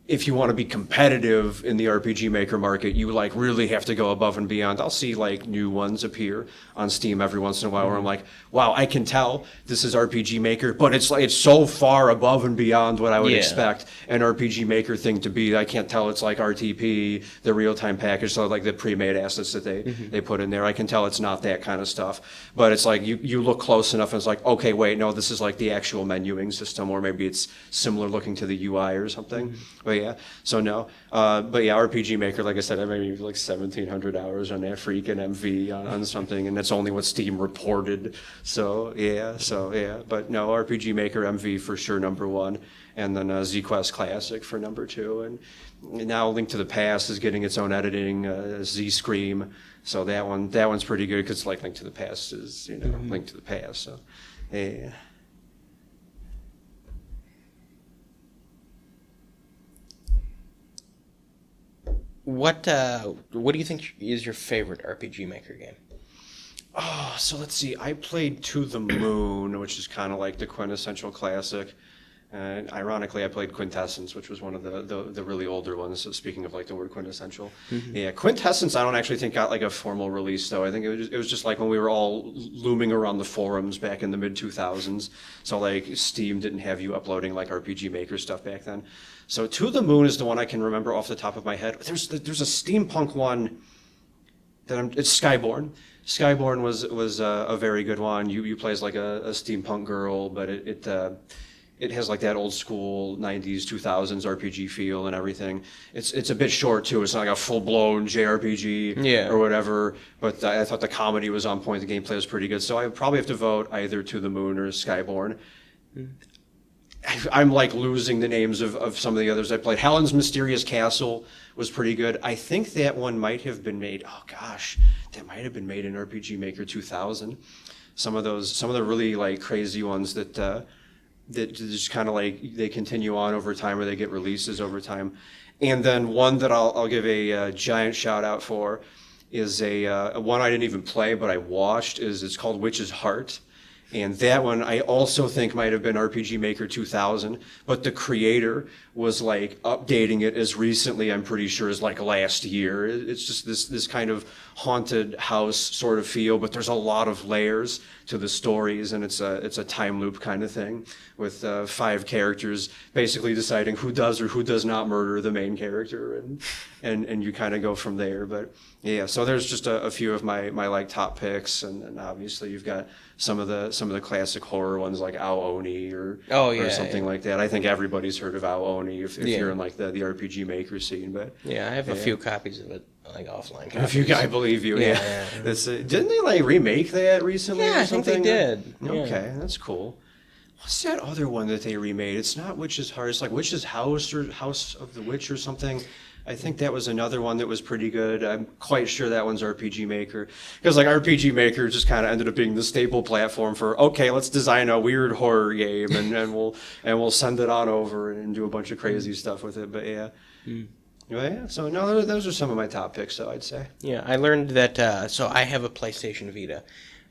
If you want to be competitive in the RPG Maker market, you like really have to go above and beyond. I'll see like new ones appear on Steam every once in a while where I'm like, wow, I can tell this is RPG Maker, but it's like it's so far above and beyond what I would expect an RPG Maker thing to be. I can't tell it's like RTP, the real-time package, so like the pre-made assets that they put in there. I can tell it's not that kind of stuff, but it's like you look close enough and it's like, okay, wait, no, this is like the actual menuing system, or maybe it's similar looking to the UI or something. But yeah, so no. But yeah, RPG Maker, like I said, I maybe like 1,700 hours on that freaking MV on something, and that's only what Steam reported. So yeah. But no, RPG Maker MV for sure #1, and then ZQuest Classic for #2, and now Link to the Past is getting its own editing, Z Scream. So that one's pretty good because like Link to the Past is Link to the Past. So yeah. What do you think is your favorite RPG Maker game? Oh, so let's see. I played To the Moon, which is kind of like the quintessential classic. And ironically, I played Quintessence, which was one of the really older ones. So speaking of like the word quintessential, yeah, Quintessence. I don't actually think got like a formal release though. I think it was just like when we were all looming around the forums back in the mid 2000s. So like Steam didn't have you uploading like RPG Maker stuff back then. So To the Moon is the one I can remember off the top of my head. There's a steampunk one it's Skyborn. Skyborn was a very good one. You play as like a steampunk girl, but it has like that old school 90s, 2000s RPG feel and everything. It's a bit short too. It's not like a full-blown JRPG or whatever, but I thought the comedy was on point. The gameplay was pretty good. So I would probably have to vote either To the Moon or Skyborn. I'm like losing the names of some of the others I played. Helen's Mysterious Castle was pretty good. I think that one might have been made, that might have been made in RPG Maker 2000. Some of the really like crazy ones that that just kind of like they continue on over time, or they get releases over time. And then one that I'll give a giant shout out for is a one I didn't even play, but I watched. It's called Witch's Heart. And that one I also think might have been RPG Maker 2000, but the creator was like updating it as recently, I'm pretty sure, as like last year. It's just this kind of haunted house sort of feel, but there's a lot of layers to the stories, and it's a time loop kind of thing with 5 characters basically deciding who does or who does not murder the main character, and you kind of go from there. But yeah, so there's just a few of my like top picks, and obviously you've got some of the classic horror ones like Ao Oni or something like that. I think everybody's heard of Ao Oni if you're in like the RPG Maker scene. But yeah, I have a few copies of it, like offline copies. A few, I believe you. Yeah. Didn't they like remake that recently? Yeah, or I think something? they did. Okay, that's cool. What's that other one that they remade? It's not Witch's Heart. It's like Witch's House or House of the Witch or something. I think that was another one that was pretty good. I'm quite sure that one's RPG Maker. Because like RPG Maker just kind of ended up being the staple platform for, okay, let's design a weird horror game and we'll send it on over and do a bunch of crazy stuff with it. But yeah. Yeah, so no, those are some of my top picks, though, I'd say. Yeah, I learned that, so I have a PlayStation Vita,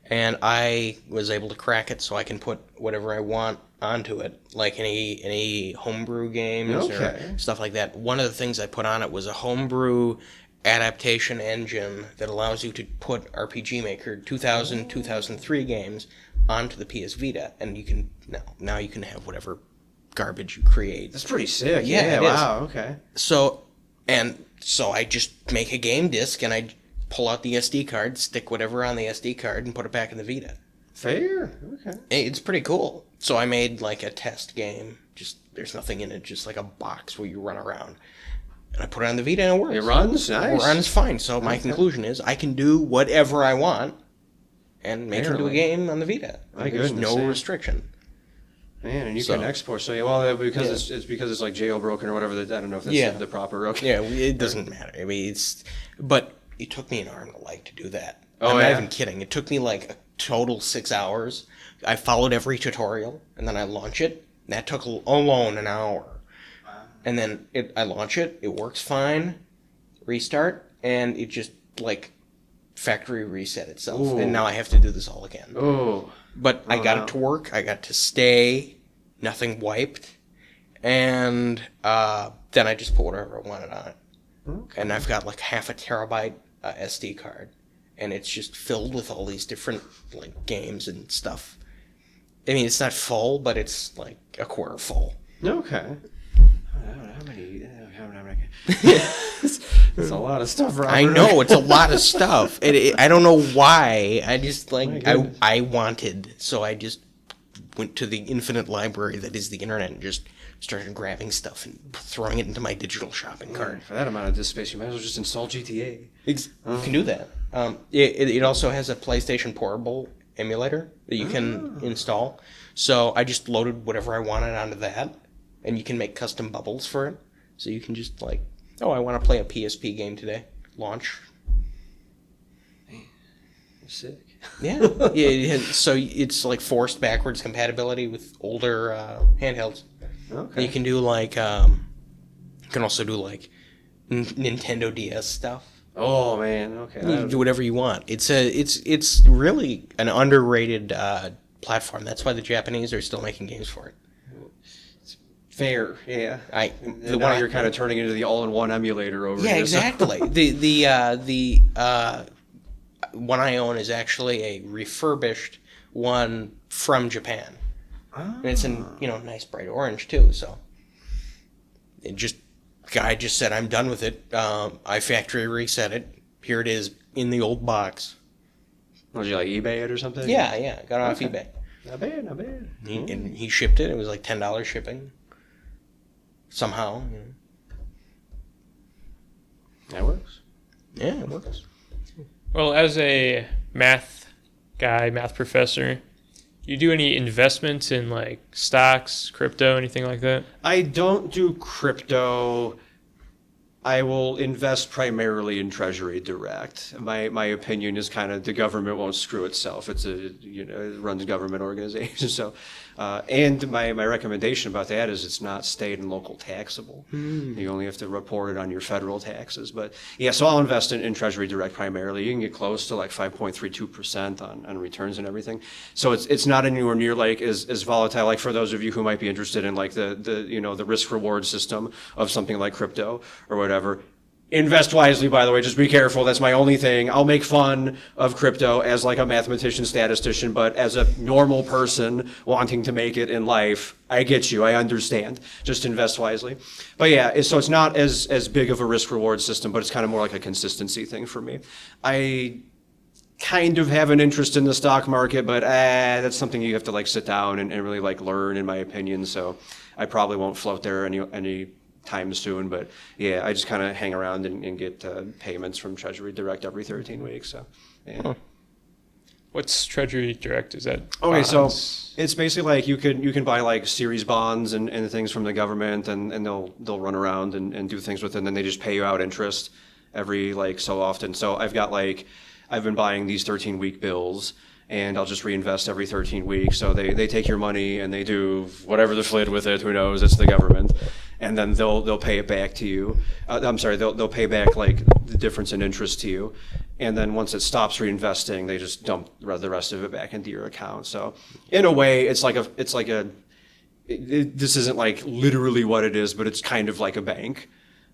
and I was able to crack it so I can put whatever I want onto it, like any homebrew games or stuff like that. One of the things I put on it was a homebrew adaptation engine that allows you to put RPG Maker 2000, 2003 games onto the PS Vita, and you can now you can have whatever garbage you create. That's pretty sick. Yeah, wow, okay. So I just make a game disc, and I pull out the SD card, stick whatever on the SD card, and put it back in the Vita. Fair. Okay. It's pretty cool. So I made like a test game. Just there's nothing in it, just like a box where you run around. And I put it on the Vita, and it works. It runs? Nice. It runs fine. So my conclusion is I can do whatever I want and make it into a game on the Vita. There's no restriction. Man, and you can export. So because it's like jailbroken or whatever. I don't know if that's the proper. Okay. Yeah, it doesn't matter. I mean, but it took me an arm and a leg to do that. Oh, I'm not even kidding. It took me like a total 6 hours. I followed every tutorial, and then I launch it. And that took alone an hour. Wow. And then I launch it. It works fine. Restart, and it just like factory reset itself. Ooh. And now I have to do this all again. Oh. But I got it to work. I got to stay. Nothing wiped. And then I just put whatever I wanted on it. Okay. And I've got like half a terabyte SD card. And it's just filled with all these different like games and stuff. I mean, it's not full, but it's like a quarter full. Okay. How many? It's a lot of stuff, Robert. I know, it's a lot of stuff. I don't know why. I just like I wanted, so I just went to the infinite library that is the internet and just started grabbing stuff and throwing it into my digital shopping cart. For that amount of disk space, you might as well just install GTA. You can do that. It also has a PlayStation Portable emulator that you can install. So I just loaded whatever I wanted onto that, and you can make custom bubbles for it. So you can just like, I want to play a PSP game today. Launch. Man, you're sick. Yeah. So it's like forced backwards compatibility with older handhelds. Okay. And you can do like, you can also do like Nintendo DS stuff. Oh man, okay. You can do whatever you want. It's really an underrated platform. That's why the Japanese are still making games for it. Fair, yeah. The one you're kind of turning into the all-in-one emulator over here. Yeah, exactly. The one I own is actually a refurbished one from Japan, and it's in nice bright orange too. So guy just said I'm done with it. I factory reset it. Here it is in the old box. Did you like eBay it or something? Yeah. Got it off eBay. Not bad. And he shipped it. It was like $10 shipping. Somehow. That works. Yeah, it works. Well, as a math professor, you do any investments in like stocks, crypto, anything like that? I don't do crypto. I will invest primarily in Treasury Direct. My opinion is kind of the government won't screw itself. It runs government organizations. So And my recommendation about that is it's not state and local taxable. You only have to report it on your federal taxes. But yeah, so I'll invest in Treasury Direct primarily. You can get close to like 5.32% on returns and everything. So it's not anywhere near like as volatile. Like for those of you who might be interested in like the risk reward system of something like crypto or whatever. Invest wisely, by the way, just be careful. That's my only thing. I'll make fun of crypto as like a mathematician, statistician, but as a normal person wanting to make it in life, I get you. I understand. Just invest wisely. But yeah, so it's not as big of a risk reward system, but it's kind of more like a consistency thing for me. I kind of have an interest in the stock market, but that's something you have to like sit down and really like learn, in my opinion. So I probably won't float there any time soon, but yeah, I just kind of hang around and get payments from Treasury Direct every 13 weeks. So, yeah. Huh. What's Treasury Direct? Is that okay? bonds? So it's basically like you can buy like series bonds and things from the government, and they'll run around and do things with it, and then they just pay you out interest every like so often. So I've been buying these 13-week bills, and I'll just reinvest every 13 weeks. So they take your money and they do whatever the flit with it. Who knows? It's the government, and then they'll pay it back to you. They'll pay back like the difference in interest to you, and then once it stops reinvesting, they just dump the rest of it back into your account. So in a way, this isn't like literally what it is, but it's kind of like a bank.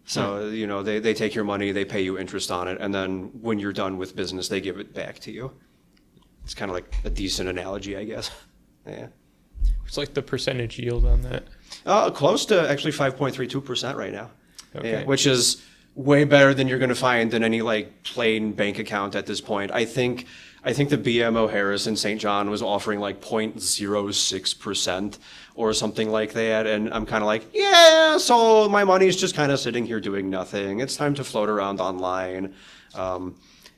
So, they take your money, they pay you interest on it, and then when you're done with business, they give it back to you. It's kind of like a decent analogy, I guess. Yeah. What's like the percentage yield on that? Close to actually 5.32% right now. Okay. Yeah, which is way better than you're going to find in any like plain bank account at this point. I think the BMO Harris in St. John was offering like 0.06% or something like that. And I'm kind of like, yeah, so my money's just kind of sitting here doing nothing. It's time to float around online.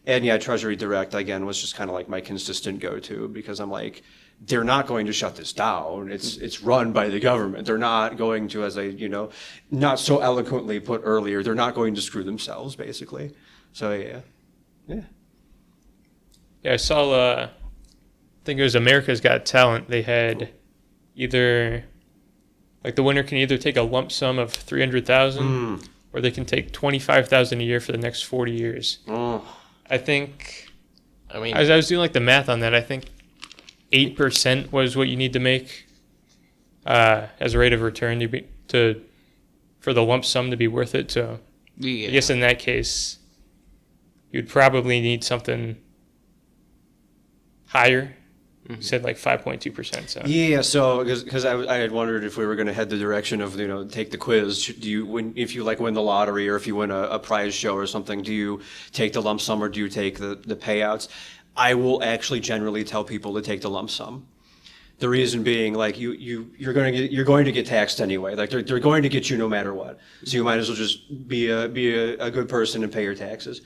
And yeah, Treasury Direct, again, was just kind of like my consistent go-to because I'm like, they're not going to shut this down. It's run by the government. They're not going to, as I, not so eloquently put earlier, they're not going to screw themselves, basically. So yeah. Yeah, I saw, I think it was America's Got Talent. They had either, like the winner can either take a lump sum of $300,000 or they can take $25,000 a year for the next 40 years. I think, as I was doing like the math on that, I think 8% was what you need to make as a rate of return for the lump sum to be worth it. So Yeah. I guess in that case, you'd probably need something higher. You said like 5.2%. So Yeah, so because I had wondered if we were going to head the direction of take the quiz. Do you if you like win the lottery or if you win a prize show or something? Do you take the lump sum or do you take the payouts? I will actually generally tell people to take the lump sum. The reason being, like you're going to get taxed anyway. Like they're going to get you no matter what. So you might as well just be a good person and pay your taxes.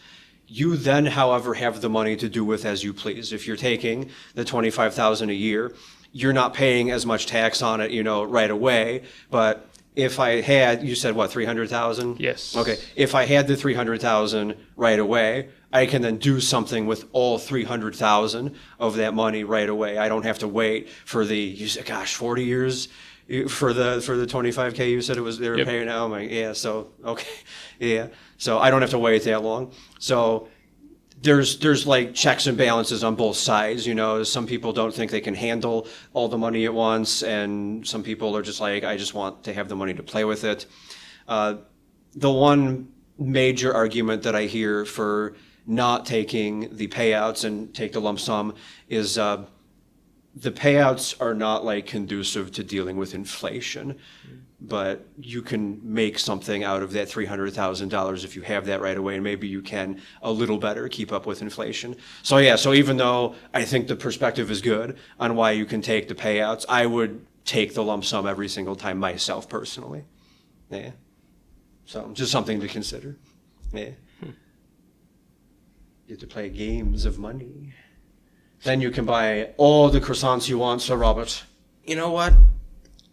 You then, however, have the money to do with as you please. If you're taking the $25,000 a year, you're not paying as much tax on it, right away. But if I had, you said what, 300,000? Yes. Okay. If I had the 300,000 right away, I can then do something with all 300,000 of that money right away. I don't have to wait for you said, 40 years for the 25K. You said they were paying now. I'm like, yeah. So okay, yeah. So I don't have to wait that long. So there's like checks and balances on both sides. Some people don't think they can handle all the money at once, and some people are just like, I just want to have the money to play with it. The one major argument that I hear for not taking the payouts and take the lump sum is the payouts are not like conducive to dealing with inflation, but you can make something out of that $300,000 if you have that right away, and maybe you can a little better keep up with inflation. So yeah, so even though I think the perspective is good on why you can take the payouts, I would take the lump sum every single time myself personally. Yeah. So just something to consider. Yeah. You have to play games of money. Then you can buy all the croissants you want, Sir Robert. You know what?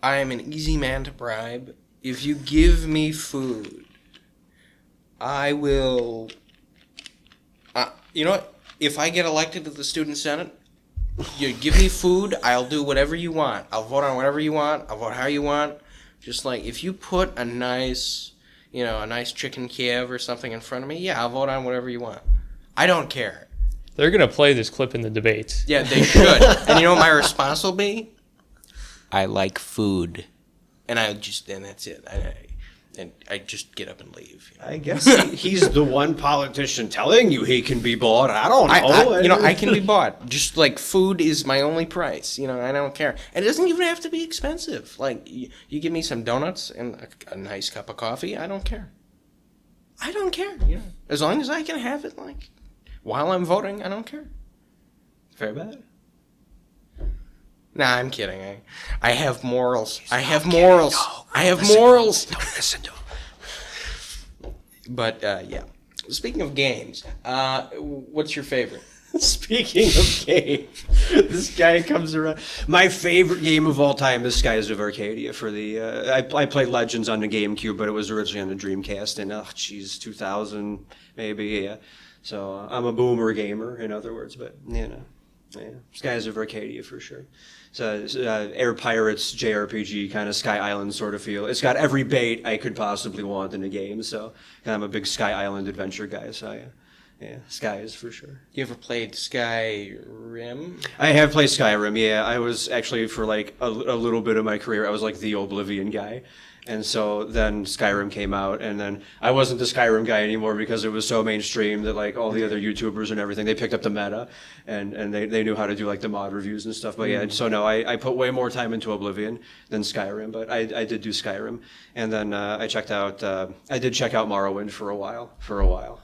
I am an easy man to bribe. If you give me food, I will... you know what? If I get elected to the Student Senate, You give me food, I'll do whatever you want. I'll vote on whatever you want. I'll vote how you want. Just like if you put a nice chicken Kiev or something in front of me, yeah, I'll vote on whatever you want. I don't care. They're going to play this clip in the debates. Yeah, they should. And you know what my response will be? I like food. And that's it. I just get up and leave. I guess he's the one politician telling you he can be bought. I don't know. I can be bought. Just like food is my only price. I don't care. And it doesn't even have to be expensive. Like you give me some donuts and a nice cup of coffee, I don't care. I don't care. As long as I can have it, like while I'm voting, I don't care. Fair bet. Nah, I'm kidding. I have morals. I have morals. I have morals. Don't listen to him. But, yeah. Speaking of games, what's your favorite? Speaking of games, this guy comes around. My favorite game of all time is Skies of Arcadia for the. I played Legends on the GameCube, but it was originally on the Dreamcast in 2000 maybe. Yeah, so I'm a boomer gamer, in other words. But yeah, Skies of Arcadia for sure. It's Air Pirates JRPG kind of Sky Island sort of feel. It's got every bait I could possibly want in a game. So I'm a big Sky Island adventure guy. So yeah, Skies for sure. You ever played Skyrim? I have played Skyrim, yeah. I was actually, for like a little bit of my career, I was like the Oblivion guy. And so then Skyrim came out, and then I wasn't the Skyrim guy anymore because it was so mainstream that like all the other YouTubers and everything, they picked up the meta, and they knew how to do like the mod reviews and stuff. But yeah, so no, I put way more time into Oblivion than Skyrim, but I did do Skyrim. And then I did check out Morrowind for a while.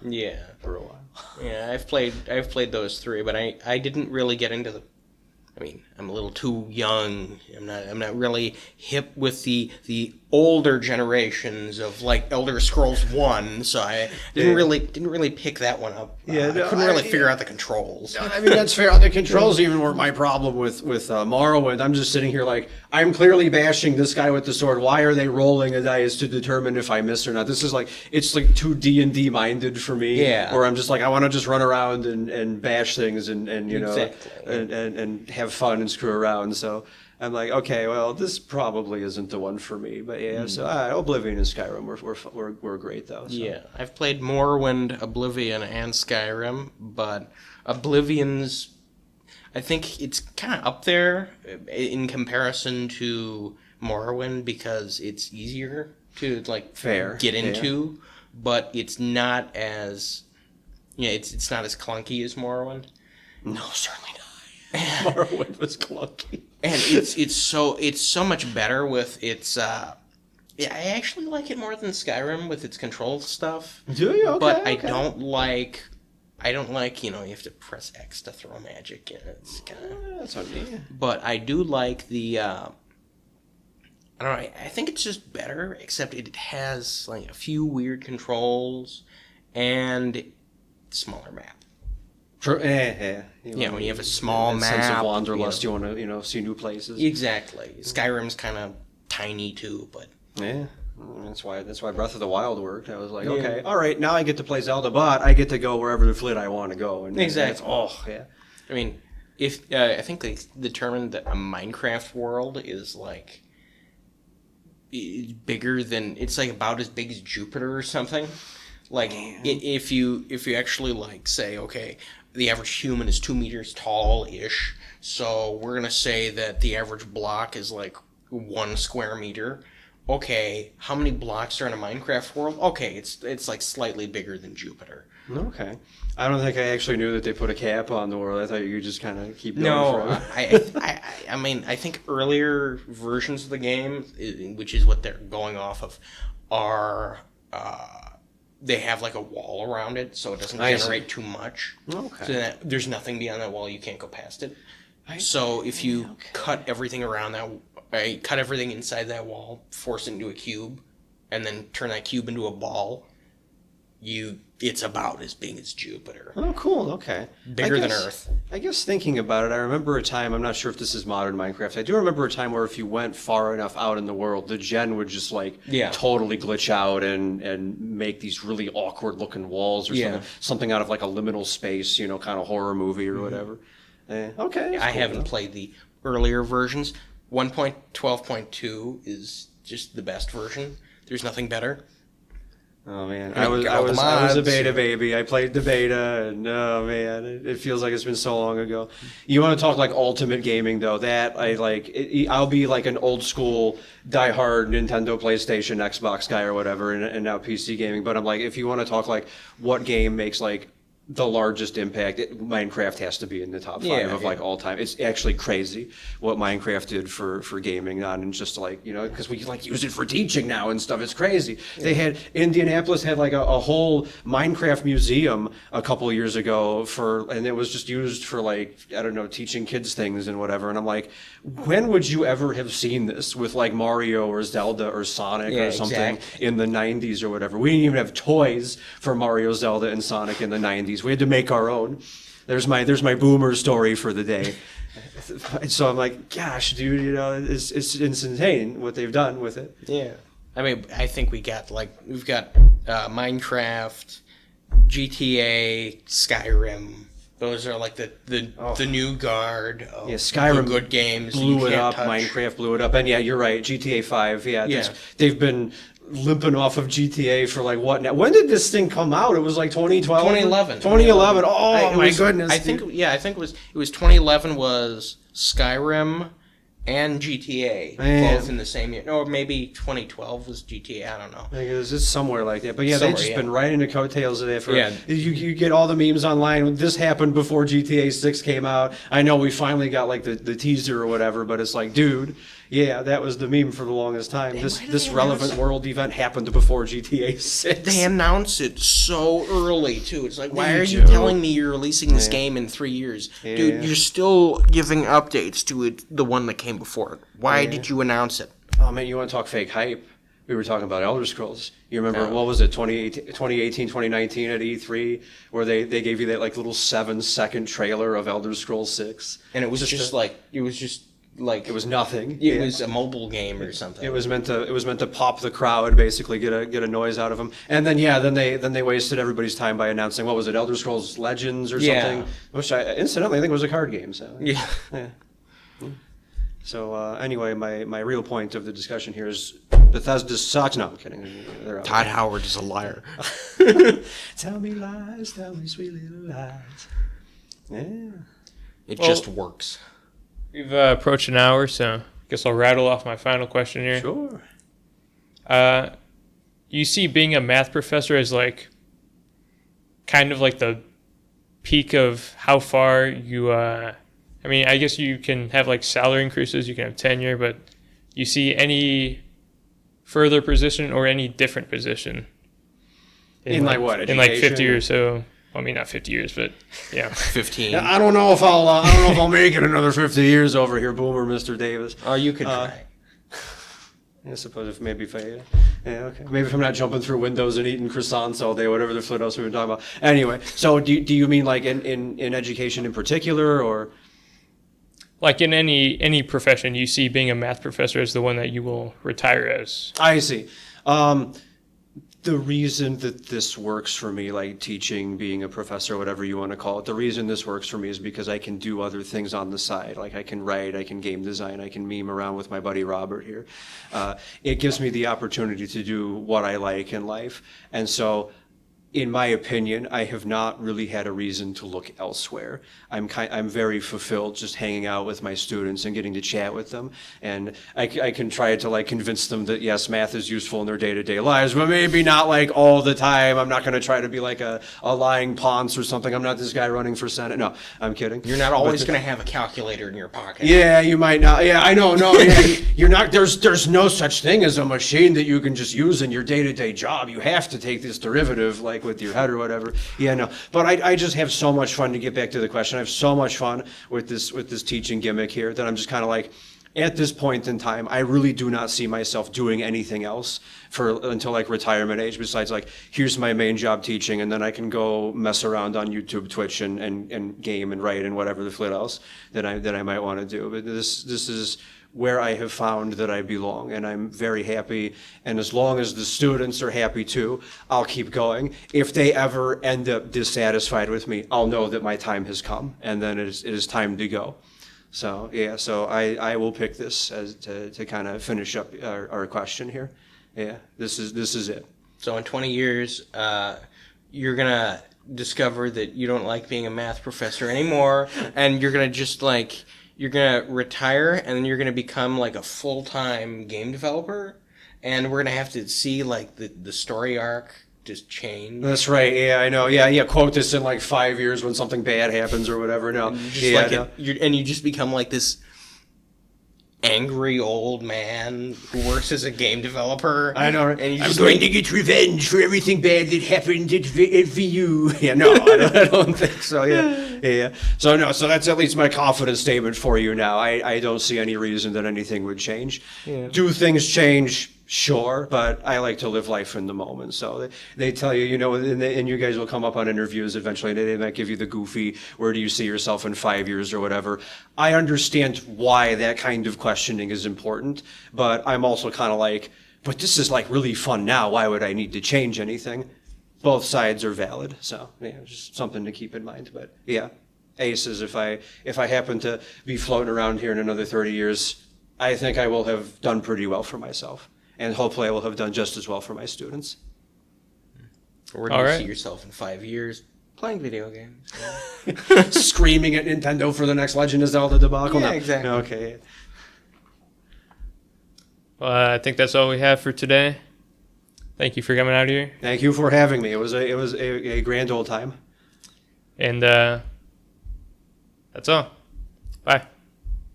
Yeah. For a while. Yeah, I've played those three, but I didn't really get into the. I mean, I'm a little too young. I'm not really hip with the older generations of like Elder Scrolls 1, so I didn't really pick that one up. Yeah, I couldn't really figure out the controls. I mean, that's fair. The controls even were my problem with Morrowind. I'm just sitting here like, I'm clearly bashing this guy with the sword. Why are they rolling a dice to determine if I miss or not? This is like, it's like too D&D minded for me. Yeah. Where I'm just like, I want to just run around and bash things and Exactly. and have fun and screw around. So I'm like, okay, well, this probably isn't the one for me. But yeah, so Oblivion and Skyrim were great though. So. Yeah, I've played Morrowind, Oblivion, and Skyrim, but Oblivion's, I think it's kind of up there in comparison to Morrowind because it's easier to like get into, but it's not as it's not as clunky as Morrowind. No, certainly not. Morrowind was clunky, and it's so much better with its. I actually like it more than Skyrim with its control stuff. Do you? Okay, but I don't like you have to press X to throw magic in. It's kind of that's on me. But I do like the. I don't know. I think it's just better, except it has like a few weird controls, and smaller map. When you have a small map, sense of wanderlust, you want to see new places. Exactly. Skyrim's kind of tiny too, but yeah, that's why Breath of the Wild worked. I was like, okay, all right, now I get to play Zelda, but I get to go wherever the flit I want to go. And exactly. Yeah. I mean, if I think they determined that a Minecraft world is like bigger than it's like about as big as Jupiter or something. Like if you actually like say okay. The average human is 2 meters tall-ish, so we're going to say that the average block is like 1 square meter. Okay, how many blocks are in a Minecraft world? Okay, it's like slightly bigger than Jupiter. Okay. I don't think I actually knew that they put a cap on the world. I thought you could just kind of keep going. No, I mean, I think earlier versions of the game, which is what they're going off of, are... they have like a wall around it, so it doesn't generate too much. Okay. So that there's nothing beyond that wall, you can't go past it. So if you cut everything around that, cut everything inside that wall, force it into a cube, and then turn that cube into a ball, it's about as big as Jupiter. Oh, cool. Okay. Bigger than Earth. I guess thinking about it, I remember a time, I'm not sure if this is modern Minecraft, I do remember a time where if you went far enough out in the world, the gen would just totally glitch out and make these really awkward looking walls or something out of like a liminal space, kind of horror movie or whatever. Okay. I haven't played the earlier versions. 1.12.2 is just the best version. There's nothing better. Oh man, I mean, I was a beta baby. I played the beta, and oh man, it feels like it's been so long ago. You want to talk like ultimate gaming though? That I like. I'll be like an old school, diehard Nintendo, PlayStation, Xbox guy or whatever, and now PC gaming. But I'm like, if you want to talk like what game makes like the largest impact, Minecraft has to be in the top 5 of like all time. It's actually crazy what Minecraft did for gaming, not and just like, you know, because we like use it for teaching now and stuff. It's crazy. They had Indianapolis had like a whole Minecraft museum a couple of years ago and it was just used for like, I don't know, teaching kids things and whatever. And I'm like, when would you ever have seen this with like Mario or Zelda or Sonic or something in the 90s or whatever? We didn't even have toys for Mario, Zelda, and Sonic in the 90s. We had to make our own. There's my boomer story for the day. So I'm like, gosh, dude, you know, it's insane what they've done with it. Yeah. I mean, I think we've got Minecraft, GTA, Skyrim. Those are like the new guard. Skyrim good games. Blew it up. Minecraft blew it up. And yeah, you're right. GTA 5. Yeah. They've been limping off of GTA for like what now? When did this thing come out? It was like 2012? 2011. 2011. Oh my goodness. I think it was 2011 was Skyrim and GTA both in the same year. Or maybe 2012 was GTA, I don't know. I guess it's somewhere like that. But yeah, they've just been riding the coattails of that for you get all the memes online. This happened before GTA 6 came out. I know we finally got like the teaser or whatever, but it's like, dude, yeah, that was the meme for the longest time. This relevant world event happened before GTA 6. They announced it so early, too. It's like, why are you telling me you're releasing this game in 3 years? Yeah. Dude, you're still giving updates to it, the one that came before it. Why did you announce it? Oh, man, you want to talk fake hype? We were talking about Elder Scrolls. You remember, what was it, 2018, 2019 at E3, where they gave you that like little 7-second trailer of Elder Scrolls 6? And it was just it was nothing. It was a mobile game or something. It was meant to pop the crowd, basically get a noise out of them. And then then they wasted everybody's time by announcing, what was it, Elder Scrolls Legends or something, which I incidentally think was a card game. So yeah. So anyway, my real point of the discussion here is Bethesda sucks. No, I'm kidding. Todd Howard is a liar. Tell me lies, tell me sweet little lies. Yeah. It just works. We've approached an hour, so I guess I'll rattle off my final question here. Sure. You see being a math professor as like kind of like the peak of how far you I mean, I guess you can have like salary increases, you can have tenure, but you see any further position or any different position in like what, in like 50 or so. Well, I mean, not 50 years, but yeah, 15. I don't know if I'll make it another 50 years over here, Boomer, Mr. Davis. Oh, you could try. I suppose if okay. Maybe if I'm not jumping through windows and eating croissants all day, whatever the flip else we've been talking about. Anyway, so do you mean like in education in particular, or like in any profession, you see being a math professor as the one that you will retire as? I see. The reason that this works for me, like teaching, being a professor, whatever you want to call it, the reason this works for me is because I can do other things on the side. Like I can write, I can game design, I can meme around with my buddy Robert here. It gives me the opportunity to do what I like in life. And so, in my opinion, I have not really had a reason to look elsewhere. I'm very fulfilled just hanging out with my students and getting to chat with them. And I can try to like convince them that yes, math is useful in their day-to-day lives, but maybe not like all the time. I'm not going to try to be like a lying ponce or something. I'm not this guy running for Senate. No, I'm kidding. You're not always going to have a calculator in your pocket. Yeah, you might not. Yeah, I know. No, yeah, you're not. There's no such thing as a machine that you can just use in your day-to-day job. You have to take this derivative like with your head or whatever. Yeah, no. But I just have so much fun, to get back to the question. I have so much fun with this teaching gimmick here that I'm just kind of like, at this point in time, I really do not see myself doing anything else until like retirement age, besides like, here's my main job teaching, and then I can go mess around on YouTube, Twitch, and game and write and whatever the flit else that I might want to do. But this is where I have found that I belong, and I'm very happy. And as long as the students are happy too, I'll keep going. If they ever end up dissatisfied with me, I'll know that my time has come, and then it is time to go. So yeah, so I will pick this as to kind of finish up our question here. Yeah, this is it. So in 20 years, you're gonna discover that you don't like being a math professor anymore, and you're gonna just like you're gonna retire, and then you're gonna become like a full-time game developer, and we're gonna have to see like the story arc just change. That's right. Yeah, I know. Yeah. Quote this in like 5 years when something bad happens or whatever. No, You just become like this angry old man who works as a game developer. I know. And I'm going to get revenge for everything bad that happened at VU. Yeah, no, I don't think so. Yeah. So no, so that's at least my confident statement for you now. I don't see any reason that anything would change. Yeah. Do things change? Sure, but I like to live life in the moment. So they tell you, and you guys will come up on interviews eventually, and they might give you the goofy, where do you see yourself in 5 years or whatever. I understand why that kind of questioning is important, but I'm also kind of like, but this is like really fun now. Why would I need to change anything? Both sides are valid. So yeah, just something to keep in mind. But yeah, aces, if I happen to be floating around here in another 30 years, I think I will have done pretty well for myself. And hopefully I will have done just as well for my students. Where do you see yourself in 5 years? Playing video games. Screaming at Nintendo for the next Legend of Zelda debacle? Yeah, no. exactly. Okay. Well, I think that's all we have for today. Thank you for coming out here. Thank you for having me. It was a grand old time. And that's all. Bye.